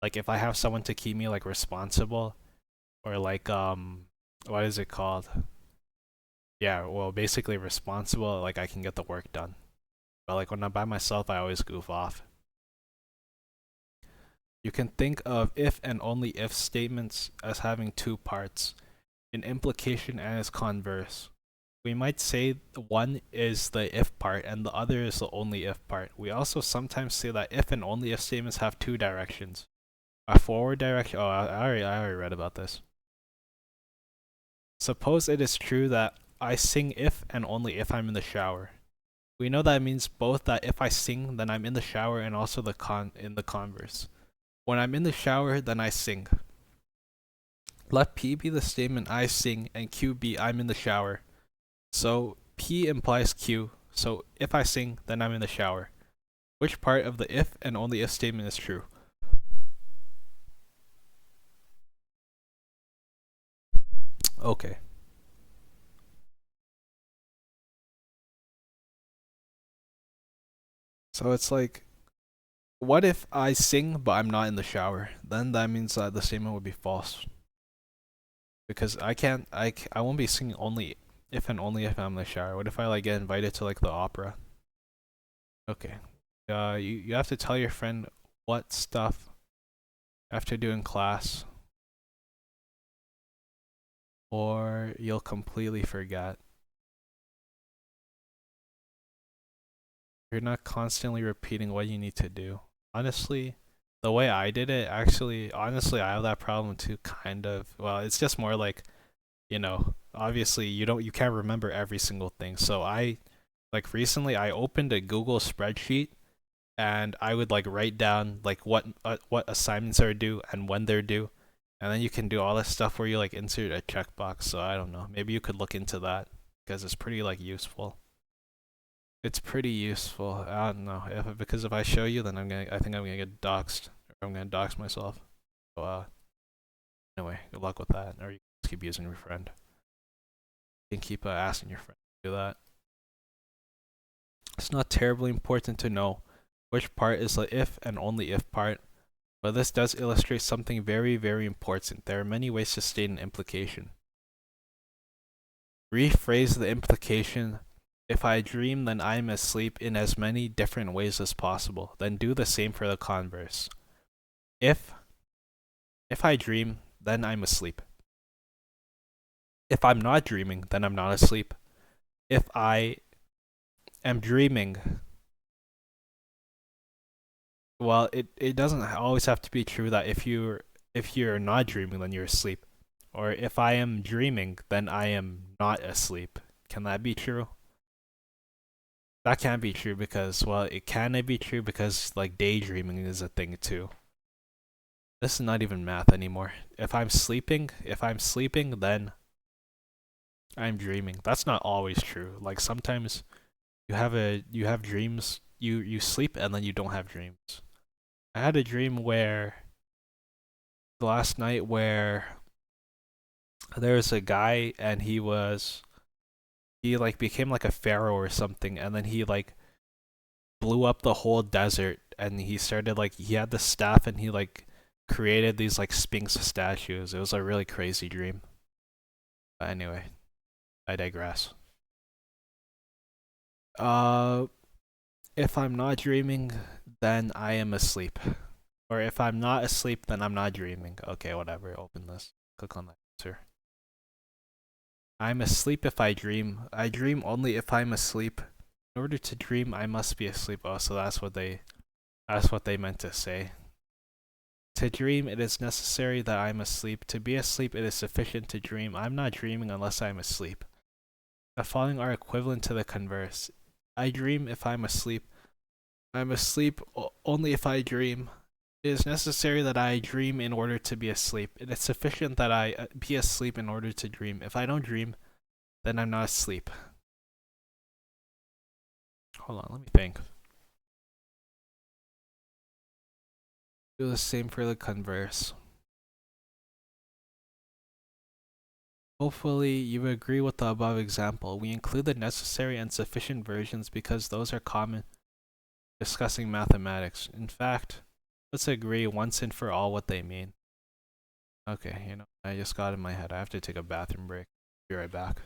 like if I have someone to keep me like responsible, or like what is it called? yeah, well, basically responsible, like I can get the work done. But like when I'm by myself, I always goof off. You can think of if and only if statements as having two parts, an implication and its converse. We might say one is the if part and the other is the only if part. We also sometimes say that if and only if statements have two directions. A forward direction. Oh, I already read about this. Suppose it is true that I sing if and only if I'm in the shower. We know that means both that if I sing, then I'm in the shower, and also in the converse. When I'm in the shower, then I sing. Let P be the statement I sing, and Q be I'm in the shower. So P implies Q. So if I sing, then I'm in the shower. Which part of the if and only if statement is true? Okay. So it's like, what if I sing but I'm not in the shower? Then that means that the statement would be false. Because I won't be singing only if and only if I'm in the shower. What if I like get invited to like the opera? Okay. You have to tell your friend what stuff you have to do in class, or you'll completely forget. You're not constantly repeating what you need to do. Honestly, the way I did it, actually, honestly, I have that problem too, kind of. Well, it's just more like, obviously you can't remember every single thing. So like recently I opened a Google spreadsheet and I would like write down like what assignments are due and when they're due. And then you can do all this stuff where you like insert a checkbox. So I don't know. Maybe you could look into that because it's pretty like useful. It's pretty useful. I don't know because if I show you, then I think I'm gonna get doxxed, or I'm gonna dox myself. So anyway, good luck with that, or you can just keep using your friend. You can keep asking your friend to do that. It's not terribly important to know which part is the if and only if part, but this does illustrate something very, very important. There are many ways to state an implication. Rephrase the implication. If I dream, then I am asleep in as many different ways as possible. Then do the same for the converse. If I dream, then I'm asleep. If I'm not dreaming, then I'm not asleep. If I am dreaming, well, it doesn't always have to be true that if you're not dreaming, then you're asleep. Or if I am dreaming, then I am not asleep. Can that be true? That can't be true because, well, it can be true because like daydreaming is a thing too. This is not even math anymore. If I'm sleeping, then I'm dreaming. That's not always true. Like sometimes you have dreams, you sleep and then you don't have dreams. I had a dream where last night where there was a guy and he like became like a pharaoh or something, and then he like blew up the whole desert, and he started like he had the staff and he like created these like sphinx statues. It was a really crazy dream. But anyway, I digress. Uh if I'm not dreaming, then I am asleep. Or if I'm not asleep, then I'm not dreaming. Okay, whatever. Open this. Click on that answer. I'm asleep if I dream. I dream only if I'm asleep. In order to dream, I must be asleep. Oh, so that's what they meant to say. To dream, it is necessary that I'm asleep. To be asleep, it is sufficient to dream. I'm not dreaming unless I'm asleep. The following are equivalent to the converse. I dream if I'm asleep. I'm asleep only if I dream. It is necessary that I dream in order to be asleep. It is sufficient that I be asleep in order to dream. If I don't dream, then I'm not asleep. Hold on, let me think. Do the same for the converse. Hopefully, you agree with the above example. We include the necessary and sufficient versions because those are common discussing mathematics. In fact, let's agree once and for all what they mean. Okay, I just got in my head. I have to take a bathroom break. Be right back.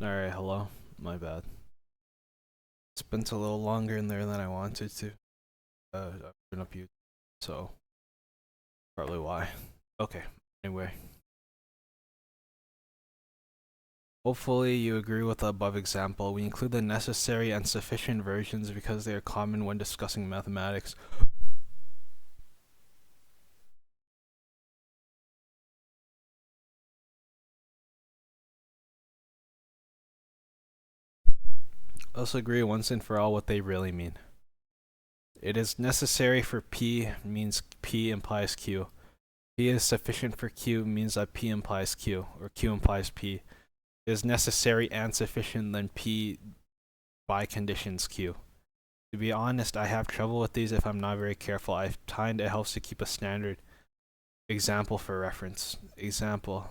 Alright, hello. My bad. Spent a little longer in there than I wanted to. Open up YouTube, so probably why. Okay, anyway. Hopefully you agree with the above example. We include the necessary and sufficient versions because they are common when discussing mathematics. Let's agree once and for all what they really mean. It is necessary for P means P implies Q. P is sufficient for Q means that P implies Q, or Q implies P. It is necessary and sufficient then P by conditions Q. To be honest, I have trouble with these if I'm not very careful. I find it helps to keep a standard example for reference. Example.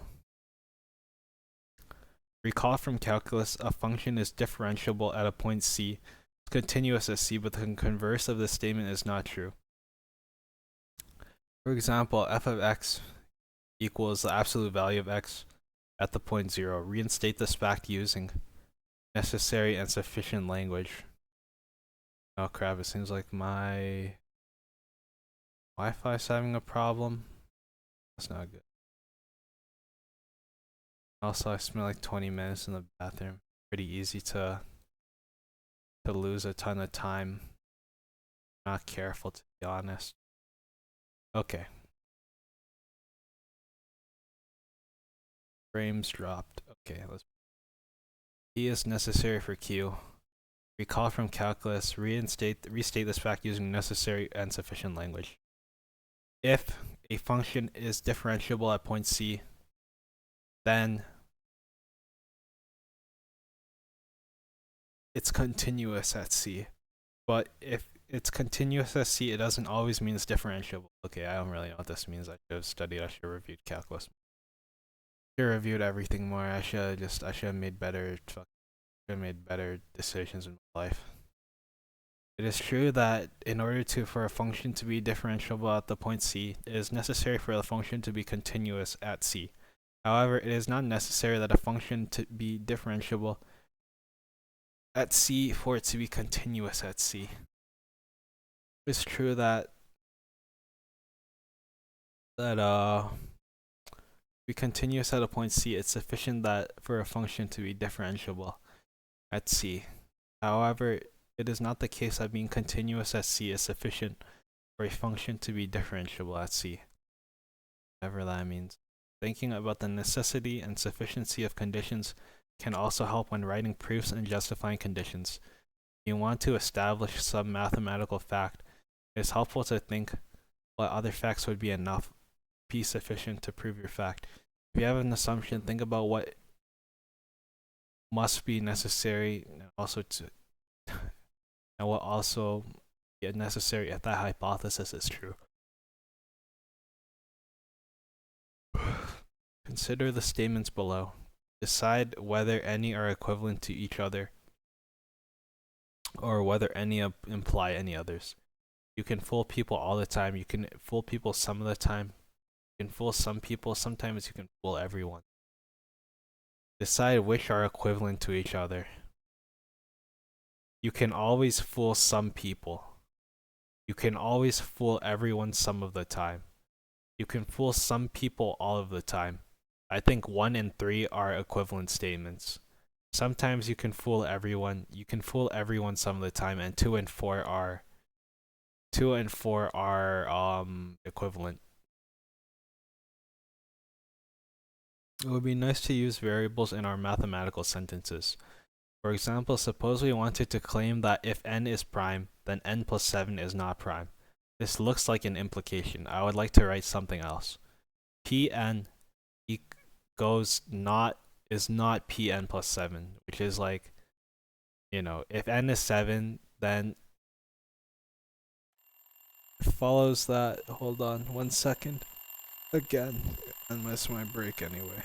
Recall from calculus, a function is differentiable at a point C. It's continuous at C, but the converse of this statement is not true. For example, f of x equals the absolute value of x at the point 0. Reinstate this fact using necessary and sufficient language. Oh crap, it seems like my Wi-Fi's having a problem. That's not good. Also, I spent like 20 minutes in the bathroom. Pretty easy to lose a ton of time. Not careful, to be honest. Okay. Frames dropped. Okay, let's. P is necessary for Q. Recall from calculus. Restate this fact using necessary and sufficient language. If a function is differentiable at point C, then it's continuous at C. But if it's continuous at C, it doesn't always mean it's differentiable. Okay, I don't really know what this means. I should have studied. I should have reviewed calculus. I should have reviewed everything more. I should have made better decisions in my life. It is true that in order for a function to be differentiable at the point C, it is necessary for the function to be continuous at C. However, it is not necessary that a function to be differentiable at C for it to be continuous at C. It's true that be continuous at a point C, it's sufficient that for a function to be differentiable at C. However, it is not the case that being continuous at C is sufficient for a function to be differentiable at C. Whatever that means. Thinking about the necessity and sufficiency of conditions can also help when writing proofs and justifying conditions. If you want to establish some mathematical fact, it is helpful to think what other facts would be enough, be sufficient to prove your fact. If you have an assumption, think about what must be necessary and what also is necessary if that hypothesis is true. Consider the statements below. Decide whether any are equivalent to each other or whether any imply any others. You can fool people all the time. You can fool people some of the time. You can fool some people. Sometimes you can fool everyone. Decide which are equivalent to each other. You can always fool some people. You can always fool everyone some of the time. You can fool some people all of the time. I think 1 and 3 are equivalent statements. Sometimes you can fool everyone. You can fool everyone some of the time, and 2 and 4 are equivalent. It would be nice to use variables in our mathematical sentences. For example, suppose we wanted to claim that if n is prime, then n plus 7 is not prime. This looks like an implication. I would like to write something else. Pn is not Pn plus 7, which is like, if n is 7, then it follows that. Hold on 1 second. Again, I missed my break anyway.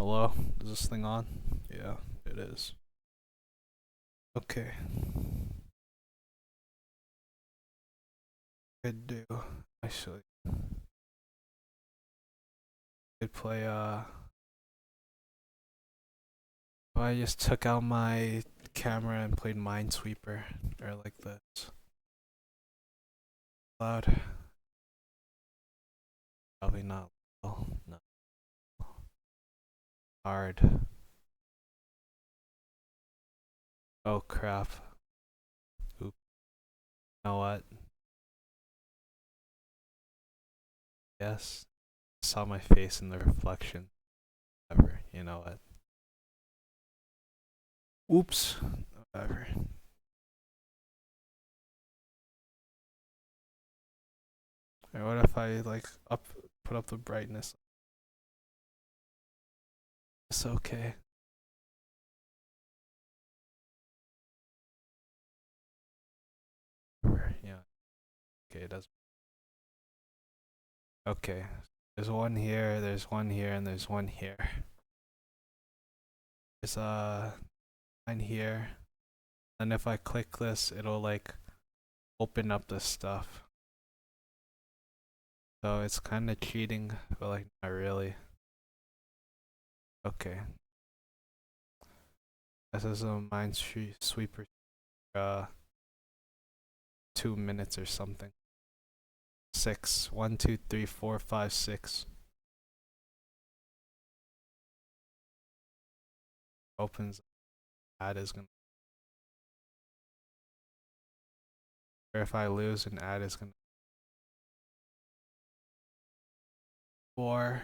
Hello? Is this thing on? Yeah, it is. Okay. Could do. Actually, could play, if I just took out my camera and played Minesweeper, or like this. Loud. Probably not. Oh, no. Hard. Oh crap. Oop. You know what? Yes. Saw my face in the reflection. Whatever. You know what? Oops. Whatever. Or what if I like put up the brightness? It's okay. Yeah. Okay, it does. Okay. There's one here, there's one here, and there's one here. There's one here. And if I click this, it'll like open up this stuff. So it's kind of cheating, but like not really. Okay. This is a Minesweeper 2 minutes or something. 6. 1, 2, 3, 4, 5, 6. Opens. Ad is gonna. Or if I lose, an ad is gonna. 4.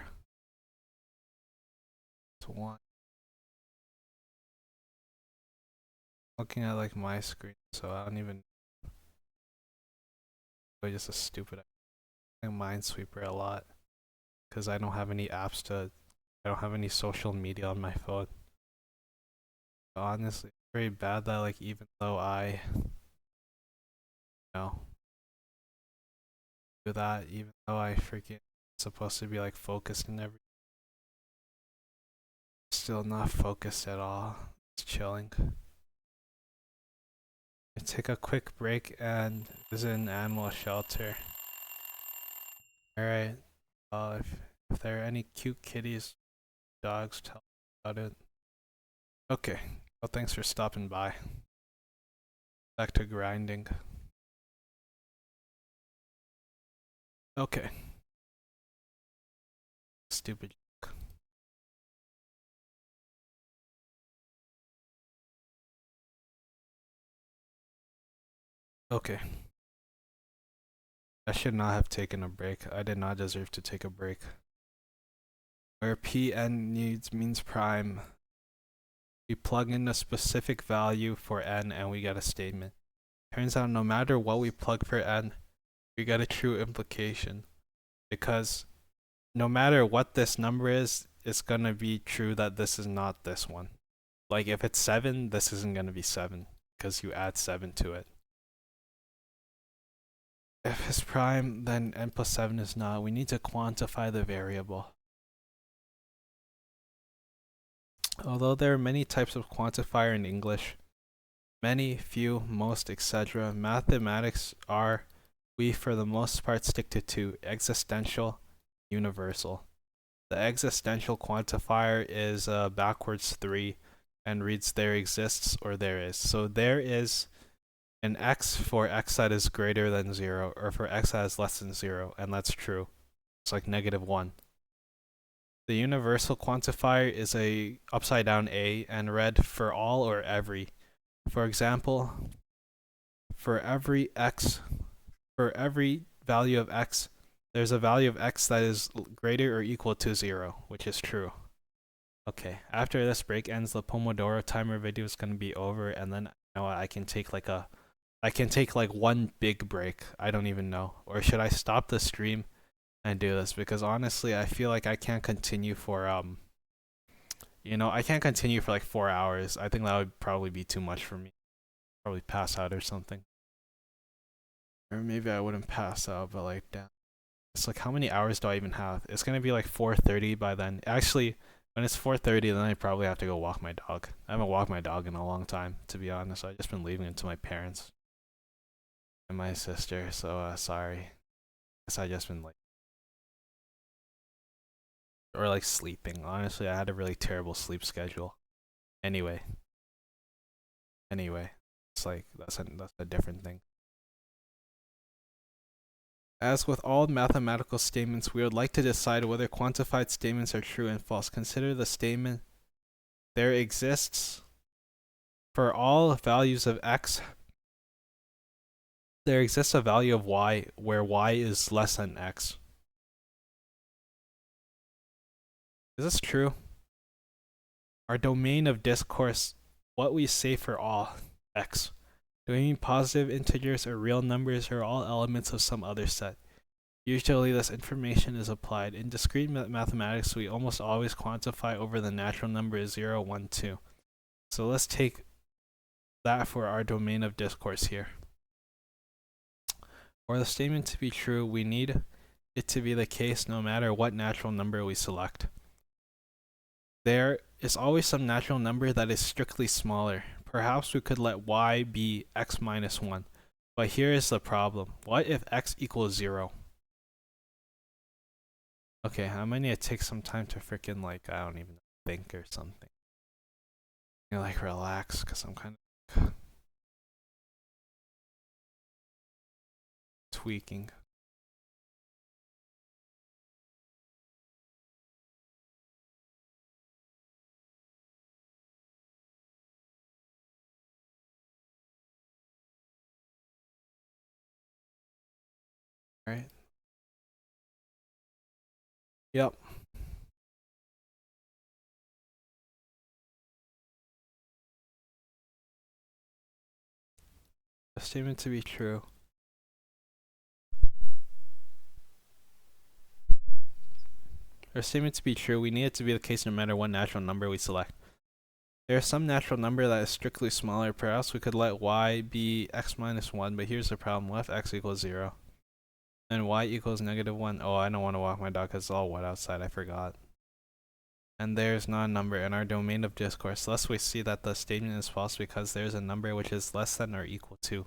To 1. Looking at like my screen, so I don't even. It's just a stupid. I Minesweeper a lot because I don't have any apps to. I don't have any social media on my phone. Honestly, it's very bad that like even though I, know, do that, even though I freaking supposed to be like focused and everything, still not focused at all. It's chilling. I take a quick break and visit an animal shelter. Alright. If there are any cute kitties, dogs, tell me about it. Okay. Well, thanks for stopping by. Back to grinding. Okay. Stupid. Okay. I should not have taken a break. I did not deserve to take a break. Where Pn means prime, we plug in a specific value for n and we get a statement. Turns out no matter what we plug for n, we get a true implication. Because no matter what this number is, it's gonna be true that this is not this one. Like if it's 7, this isn't gonna be 7, because you add 7 to it. If it's prime, then n plus 7 is not. We need to quantify the variable. Although there are many types of quantifier in English, many, few, most, etc., mathematics are, we for the most part stick to 2, existential, universal. The existential quantifier is backwards 3 and reads there exists or there is. So there is an x for x that is greater than 0 or for x that is less than 0, and that's true. It's like -1. The universal quantifier is a upside down A and read for all or every. For example, for every value of x, there's a value of x that is greater or equal to 0, which is true. Okay, after this break ends, the Pomodoro timer video is going to be over, and then you know what, I can take like one big break. I don't even know. Or should I stop the stream and do this? Because honestly, I feel like I can't continue for I can't continue for like 4 hours. I think that would probably be too much for me. Probably pass out or something. Or maybe I wouldn't pass out, but like damn. It's like how many hours do I even have? It's gonna be like 4:30 by then. Actually, When it's 4:30, then I probably have to go walk my dog. I haven't walked my dog in a long time, to be honest. I've just been leaving it to my parents and my sister, so sorry. Guess I just been like, or like sleeping. Honestly, I had a really terrible sleep schedule. Anyway, it's like that's a different thing. As with all mathematical statements, we would like to decide whether quantified statements are true and false. Consider the statement: there exists, for all values of x, there exists a value of y where y is less than x. Is this true? Our domain of discourse, what we say for all x. Do we mean positive integers or real numbers or all elements of some other set? Usually this information is applied. In discrete mathematics, we almost always quantify over the natural number 0, 1, 2. So let's take that for our domain of discourse here. For the statement to be true, we need it to be the case no matter what natural number we select. There is always some natural number that is strictly smaller. Perhaps we could let y be x minus 1. But here is the problem. What if x equals 0? Okay, I might need to take some time to freaking like, I don't even think or something. You know, like relax, because I'm kind of tweaking. Right? Yep. The statement to be true. For a statement to be true, we need it to be the case no matter what natural number we select. There is some natural number that is strictly smaller. Perhaps we could let y be x minus 1, but here's the problem. What if x equals 0? And y equals negative 1. Oh, I don't want to walk my dog because it's all wet outside. I forgot. And there's not a number in our domain of discourse. Thus, we see that the statement is false because there's a number which is less than or equal to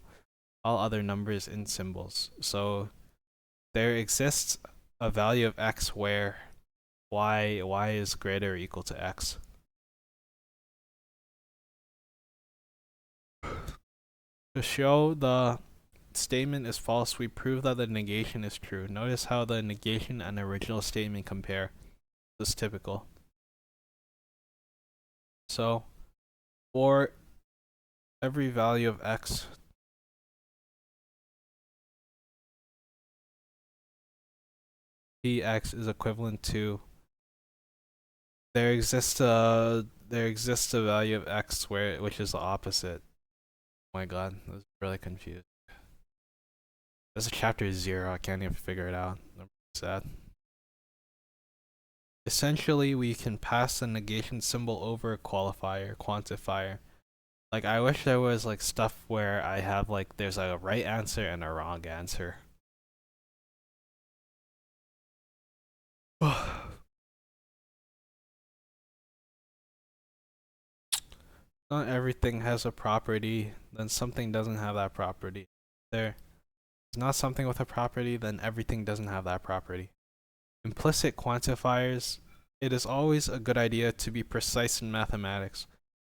all other numbers in symbols. So there exists a value of x where y is greater or equal to x. To show the statement is false, we prove that the negation is true. Notice how the negation and original statement compare. This is typical. So, for every value of x, dx is equivalent to there exists a value of x which is the opposite. Oh my god, I was really confused. This is chapter 0. I can't even figure it out. I'm sad. Essentially, we can pass the negation symbol over a qualifier, quantifier. Like, I wish there was like stuff where I have like there's a right answer and a wrong answer. Not everything has a property, then something doesn't have that property. There is not something with a property, then everything doesn't have that property. Implicit quantifiers. It is always a good idea to be precise in mathematics.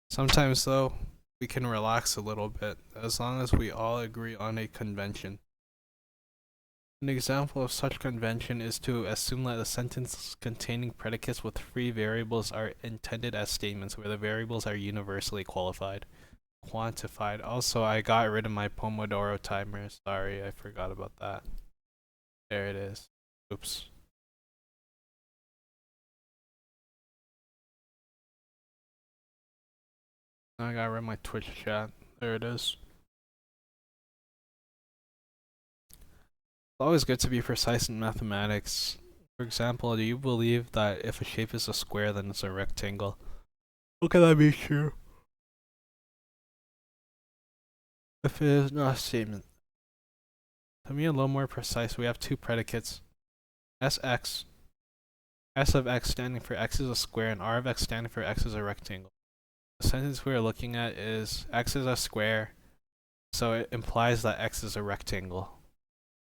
Sometimes, though, we can relax a little bit, as long as we all agree on a convention. An example of such convention is to assume that a sentence containing predicates with free variables are intended as statements where the variables are universally quantified. Also, I got rid of my Pomodoro timer. Sorry, I forgot about that. There it is. Oops. Now I gotta run my Twitch chat. There it is. It's always good to be precise in mathematics. For example, do you believe that if a shape is a square, then it's a rectangle? How can that be true? If it is not a statement. To be a little more precise, we have two predicates, Sx S of x standing for x is a square and R of x standing for x is a rectangle. The sentence we're looking at is x is a square, so it implies that x is a rectangle.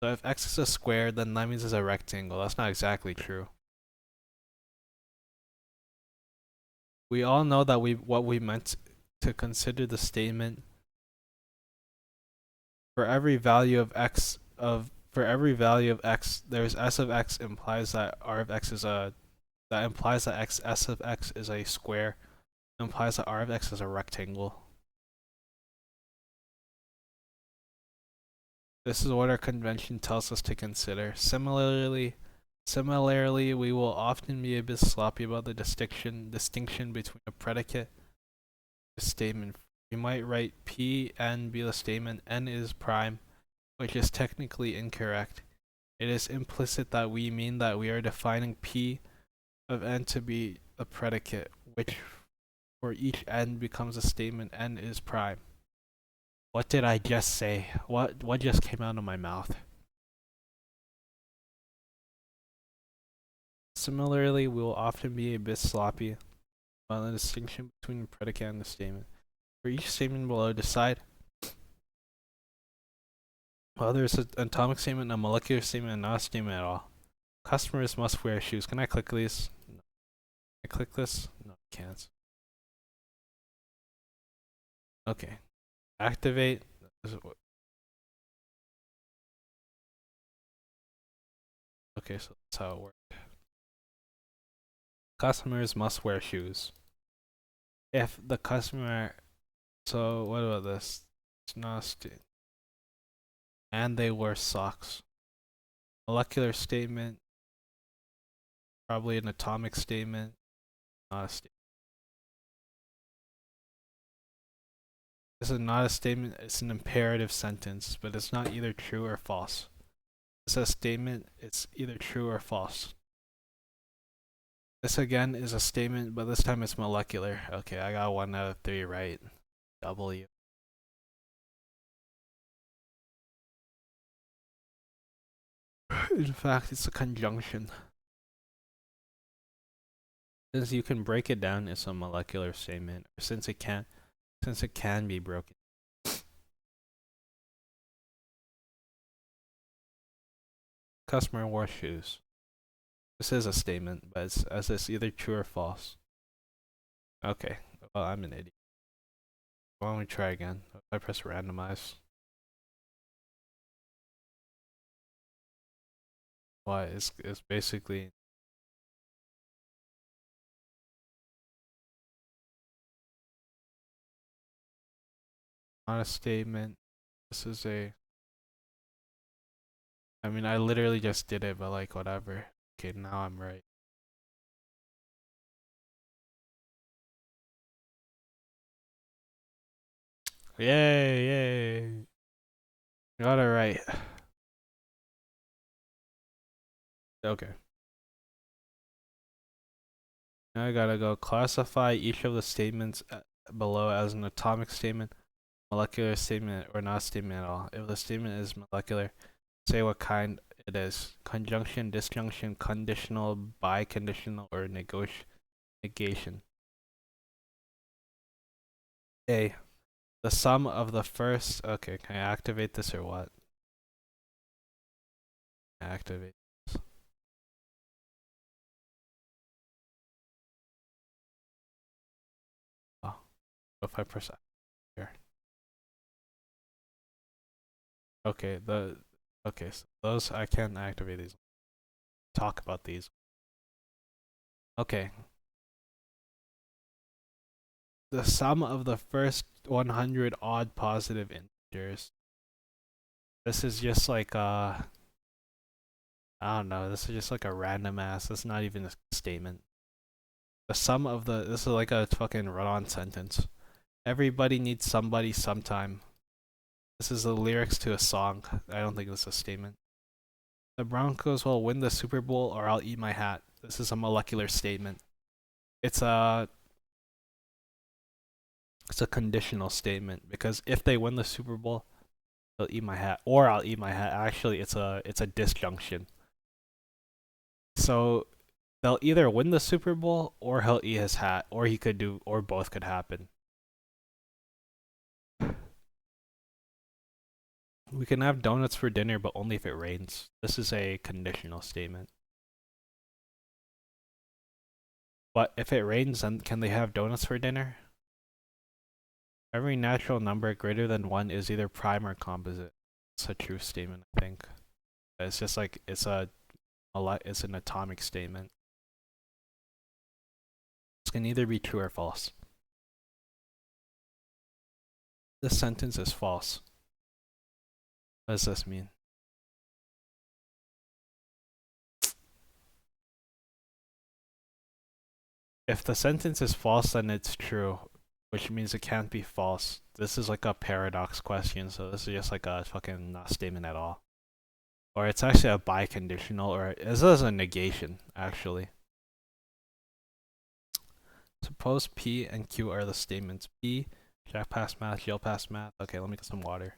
So if x is a square, then that means it's a rectangle. That's not exactly true. We all know that what we meant to consider the statement for every value of x there's s of x implies that r of x is a that implies that s of x is a square, implies that r of x is a rectangle. This is what our convention tells us to consider. Similarly, we will often be a bit sloppy about the distinction between a predicate and a statement. We might write P n be the statement n is prime, which is technically incorrect. It is implicit that we mean that we are defining P of n to be a predicate, which for each n becomes a statement n is prime. What did I just say? What just came out of my mouth? Similarly, we will often be a bit sloppy on the distinction between the predicate and the statement. For each statement below, decide whether it's an atomic statement, a molecular statement, and not a statement at all. Customers must wear shoes. Can I click these? No. Can I click this? No, I can't. Okay. Activate. Okay, so that's how it works. Customers must wear shoes. If the customer, so what about this? It's not a statement. And they wear socks. Molecular statement, probably an atomic statement, not a statement. This is not a statement, it's an imperative sentence, but it's not either true or false. It's a statement, it's either true or false. This again is a statement, but this time it's molecular. Okay, I got 1 out of 3 right. W. In fact, it's a conjunction. Since you can break it down, it's a molecular statement. Or since it can be broken. Customer wore shoes. This is a statement, but it's either true or false. Okay, well, I'm an idiot. Why don't we try again? If I press randomize. Why? It's basically not a statement. This is a. I mean, I literally just did it, but like, whatever. Okay, now I'm right. Yay, yay. Got it right. Okay. Now I gotta go classify each of the statements below as an atomic statement, molecular statement, or not a statement at all. If the statement is molecular, say what kind it is. Conjunction, disjunction, conditional, biconditional, or negation. A. The sum of the first. Okay, can I activate this or what? Activate this. Oh, if I press here. Okay, so those I can't activate these. Talk about these. Okay. The sum of the first 100 odd positive integers. This is just like I don't know, this is just like a random ass. This is not even a statement. The sum of this is like a fucking run-on sentence. Everybody needs somebody sometime. This is the lyrics to a song. I don't think this is a statement. The Broncos will win the Super Bowl or I'll eat my hat. This is a molecular statement. It's a conditional statement because if they win the Super Bowl, they'll eat my hat or I'll eat my hat. Actually, it's a disjunction. So they'll either win the Super Bowl or he'll eat his hat, or he could do, or both could happen. We can have donuts for dinner, but only if it rains. This is a conditional statement. But if it rains, then can they have donuts for dinner? Every natural number greater than 1 is either prime or composite. It's a true statement, I think. It's just like, it's an atomic statement. This can either be true or false. This sentence is false. What does this mean? If the sentence is false, then it's true, which means it can't be false. This is like a paradox question, so this is just like a fucking not statement at all. Or it's actually a biconditional, or this is a negation, actually. Suppose P and Q are the statements. P, Jack passed math, Jill passed math. Okay, let me get some water.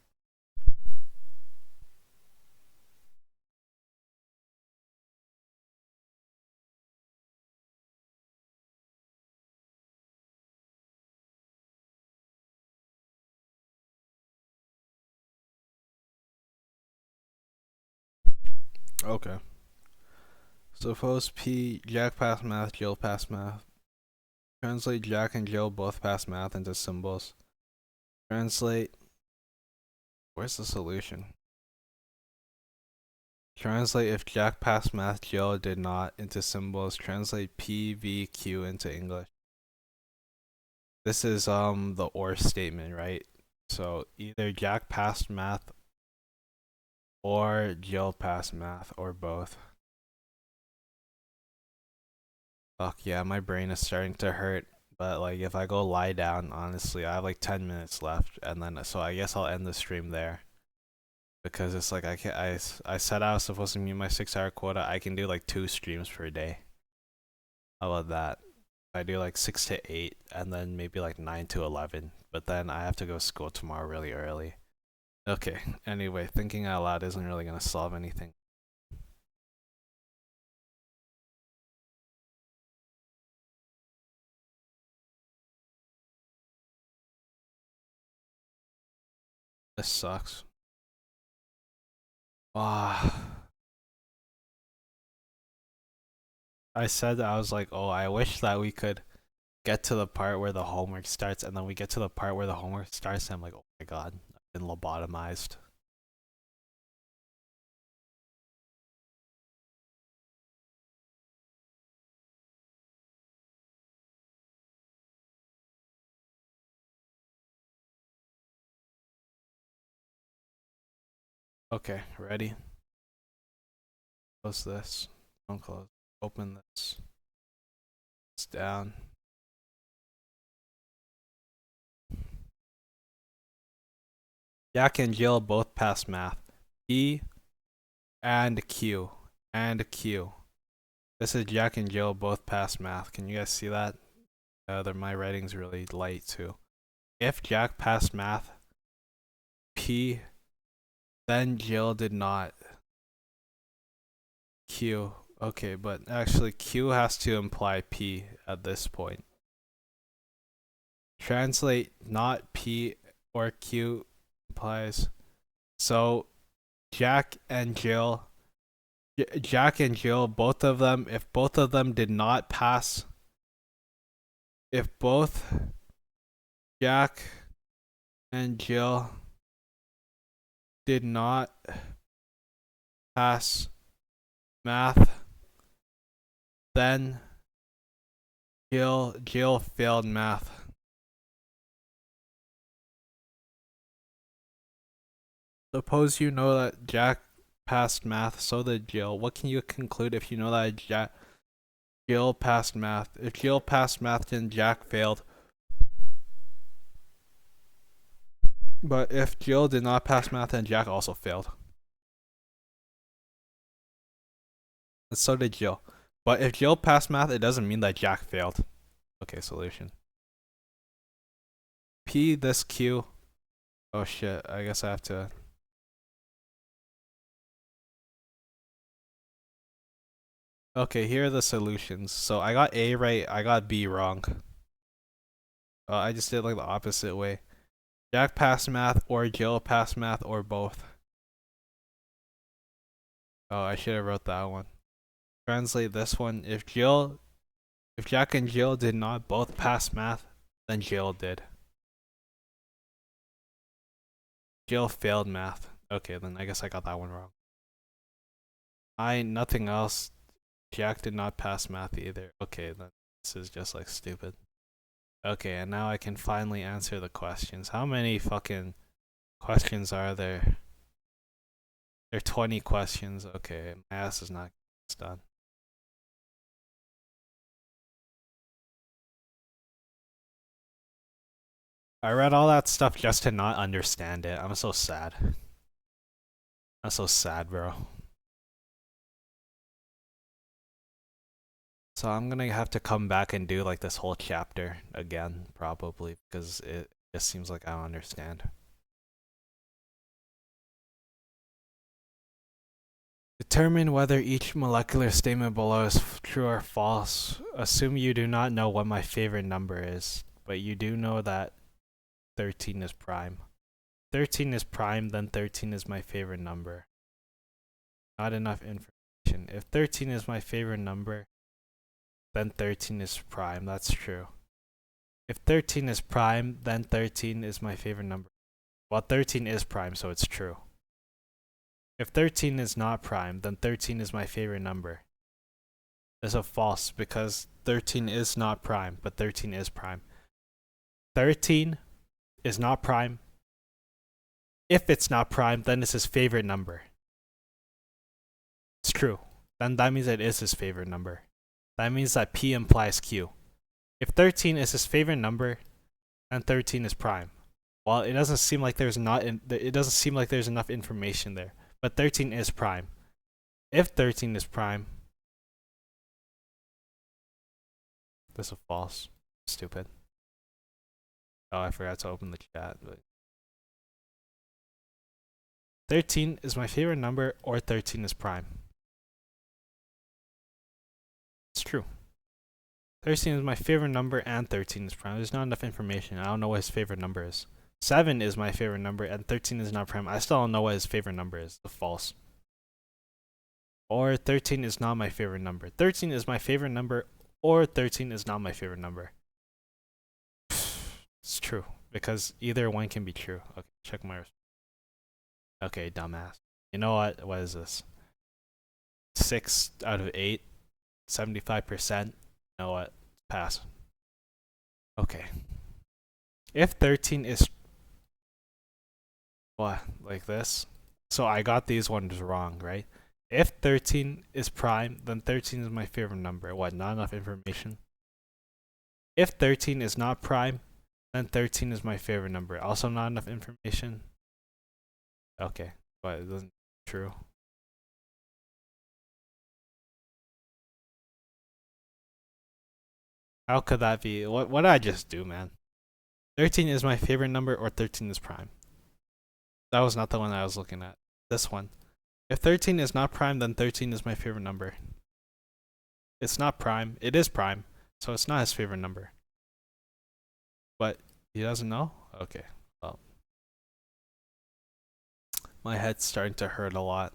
Okay. Suppose P, Jack passed math, Jill passed math. Translate Jack and Jill both passed math into symbols. Translate. Where's the solution? Translate if Jack passed math, Jill did not into symbols. Translate P, V, Q into English. This is the or statement, right? So either Jack passed math or Jill passed math or both. Fuck yeah, my brain is starting to hurt. But like if I go lie down, honestly, I have like 10 minutes left, and then so I guess I'll end the stream there. Because it's like I said I was supposed to meet my 6-hour quota. I can do like 2 streams per day. How about that? I do like 6 to 8 and then maybe like 9 to 11. But then I have to go to school tomorrow really early. Okay, anyway, thinking out loud isn't really gonna solve anything. This sucks. Ah. I said I was like, oh, I wish that we could get to the part where the homework starts, and then we get to the part where the homework starts, and I'm like, oh my god, I've been lobotomized. Okay, ready? Close this. Don't close. Open this. It's down. Jack and Jill both passed math. E and Q. And Q. This is Jack and Jill both passed math. Can you guys see that? My writing's really light too. If Jack passed math, P, then Jill did not. Q. Okay, but actually Q has to imply P at this point. Translate not P or Q implies. So Jack and Jill, both of them, if both of them did not pass, if both Jack and Jill did not pass math, then Jill failed math. Suppose you know that Jack passed math, so did Jill. What can you conclude if you know that Jill passed math? If Jill passed math, then Jack failed. But if Jill did not pass math, then Jack also failed. And so did Jill. But if Jill passed math, it doesn't mean that Jack failed. Okay, solution. P this Q. Oh shit, I guess I have to... Okay, here are the solutions. So I got A right, I got B wrong. I just did like the opposite way. Jack passed math, or Jill passed math, or both. Oh, I should have wrote that one. Translate this one. If Jack and Jill did not both pass math, then Jill did. Jill failed math. Okay, then I guess I got that one wrong. Nothing else. Jack did not pass math either. Okay, then this is just like stupid. Okay, and now I can finally answer the questions. How many fucking questions are there? There are 20 questions. Okay, my ass is not done. I read all that stuff just to not understand it. I'm so sad. I'm so sad, bro. So I'm gonna have to come back and do like this whole chapter again, probably, because it just seems like I don't understand. Determine whether each molecular statement below is true or false. Assume you do not know what my favorite number is, but you do know that 13 is prime. 13 is prime, then 13 is my favorite number. Not enough information. If 13 is my favorite number, then 13 is prime. That's true. If 13 is prime, then 13 is my favorite number. Well, 13 is prime, so it's true. If 13 is not prime, then 13 is my favorite number. This is false, because 13 is not prime, but 13 is prime. 13 is not prime. If it's not prime, then it's his favorite number. It's true. Then that means it is his favorite number. That means that P implies Q. If 13 is his favorite number, then 13 is prime. Well, it doesn't seem like there's enough information there, but 13 is prime. If 13 is prime, this is false. Stupid. Oh, I forgot to open the chat. But 13 is my favorite number, or 13 is prime. It's true. 13 is my favorite number, and 13 is prime. There's not enough information. I don't know what his favorite number is. 7 is my favorite number, and 13 is not prime. I still don't know what his favorite number is. It's false. Or 13 is not my favorite number. 13 is my favorite number, or 13 is not my favorite number. It's true, because either one can be true. Okay, check my response. Okay, dumbass. You know what? What is this? 6 out of 8. 75%. You know what? Pass. Okay. If 13 is... What? Like this? So I got these ones wrong, right? If 13 is prime, then 13 is my favorite number. What? Not enough information? If 13 is not prime, then 13 is my favorite number. Also not enough information? Okay. But it doesn't... True. How could that be? What did I just do, man? 13 is my favorite number, or 13 is prime? That was not the one I was looking at. This one. If 13 is not prime, then 13 is my favorite number. It's not prime. It is prime, so it's not his favorite number. But he doesn't know? Okay. Well. My head's starting to hurt a lot.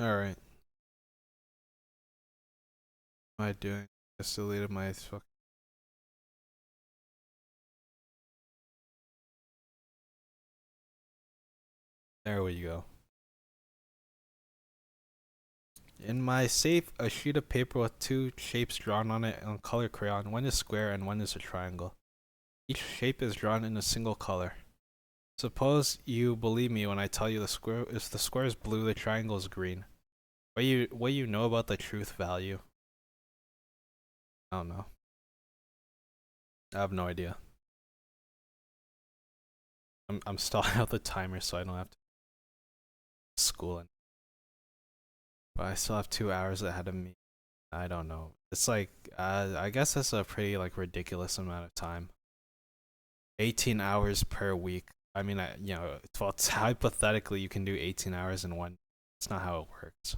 Alright. What am I doing? Just deleted my fuck. There we go. In my safe, a sheet of paper with 2 shapes drawn on it on color crayon. One is square and one is a triangle. Each shape is drawn in a single color. Suppose you believe me when I tell you if the square is blue, the triangle is green. What you know about the truth value? I don't know. I have no idea. I'm stalling out the timer so I don't have to school. but I still have 2 hours ahead of me. I don't know. It's like I guess that's a pretty like ridiculous amount of time. 18 hours per week. I mean, it's hypothetically you can do 18 hours in one. It's not how it works.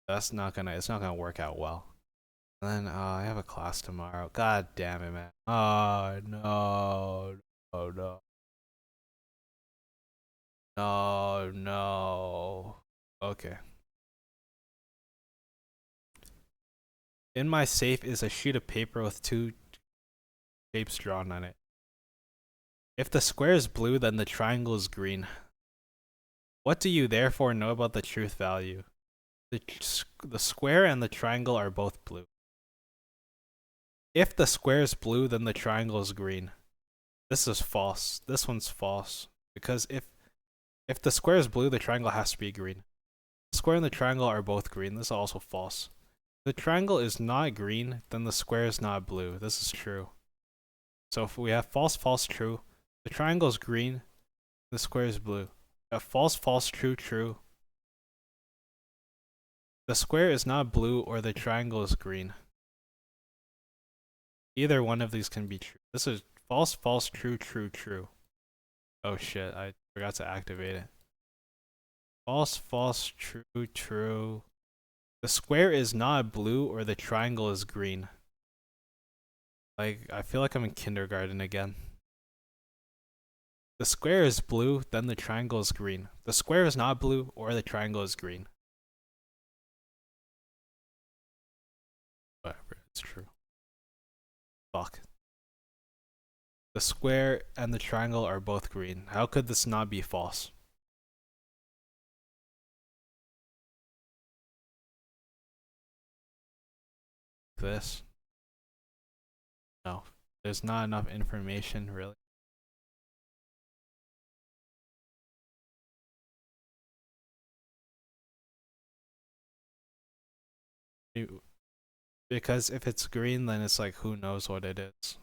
It's not gonna work out well. And then I have a class tomorrow. God damn it, man. Oh no, no, no, no, no. Okay. In my safe is a sheet of paper with two shapes drawn on it. If the square is blue, then the triangle is green. What do you therefore know about the truth value? The square and the triangle are both blue. If the square is blue, then the triangle is green. This is false. This one's false. Because if the square is blue, the triangle has to be green. The square and the triangle are both green. This is also false. If the triangle is not green, then the square is not blue. This is true. So if we have false, false, true, the triangle is green, the square is blue. We have false, false, true, true. The square is not blue or the triangle is green. Either one of these can be true. This is false, false, true, true, true. Oh shit, I forgot to activate it. False, false, true, true. The square is not blue or the triangle is green. Like, I feel like I'm in kindergarten again. The square is blue, then the triangle is green. The square is not blue or the triangle is green. Whatever, it's true. Fuck. The square and the triangle are both green. How could this not be false? This? No. There's not enough information, really. Because if it's green, then it's like, who knows what it is.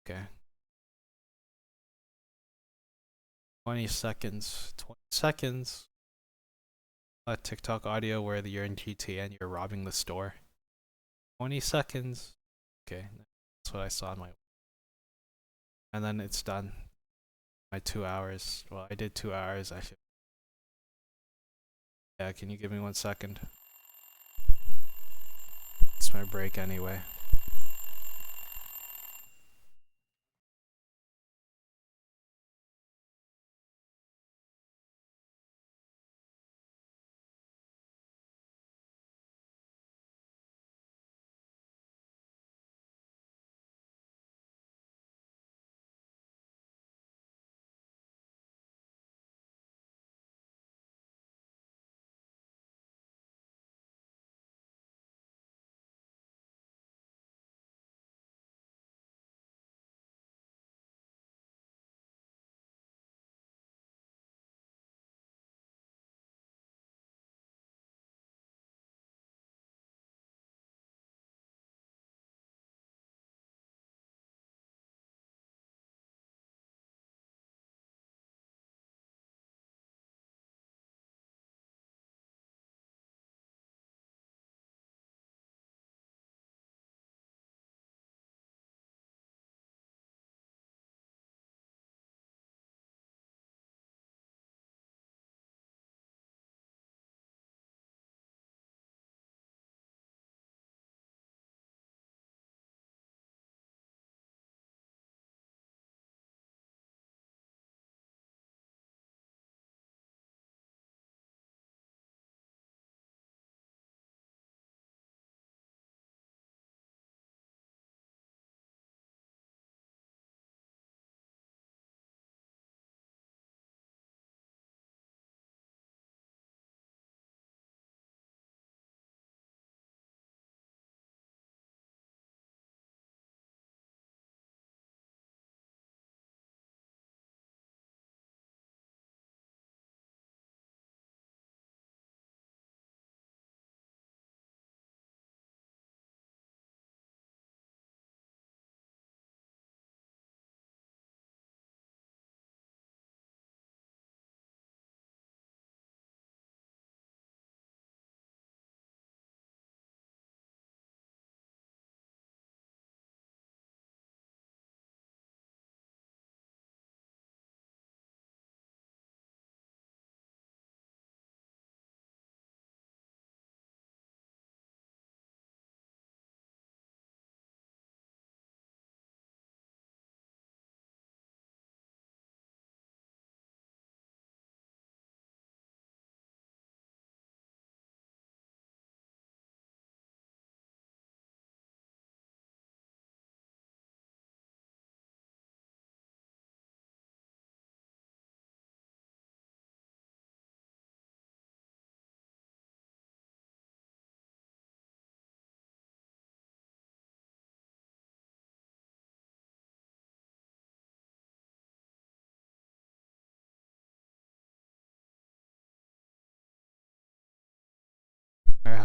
Okay. 20 seconds. 20 seconds. TikTok audio where you're in GTA and you're robbing the store. 20 seconds. Okay. That's what I saw in my. And then it's done. My 2 hours. Well, I did 2 hours. I should. Yeah, can you give me 1 second? It's my break anyway.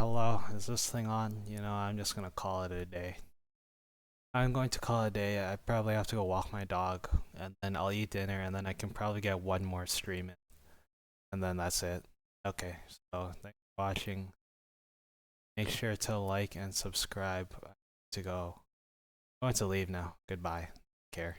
hello. Is this thing on? You know, I'm just gonna call it a day. I'm going to call it a day. I probably have to go walk my dog, and then I'll eat dinner, and then I can probably get one more stream in, and then that's it. Okay, so thanks for watching. Make sure to like and subscribe. To go. I'm going to leave now. Goodbye. Take care.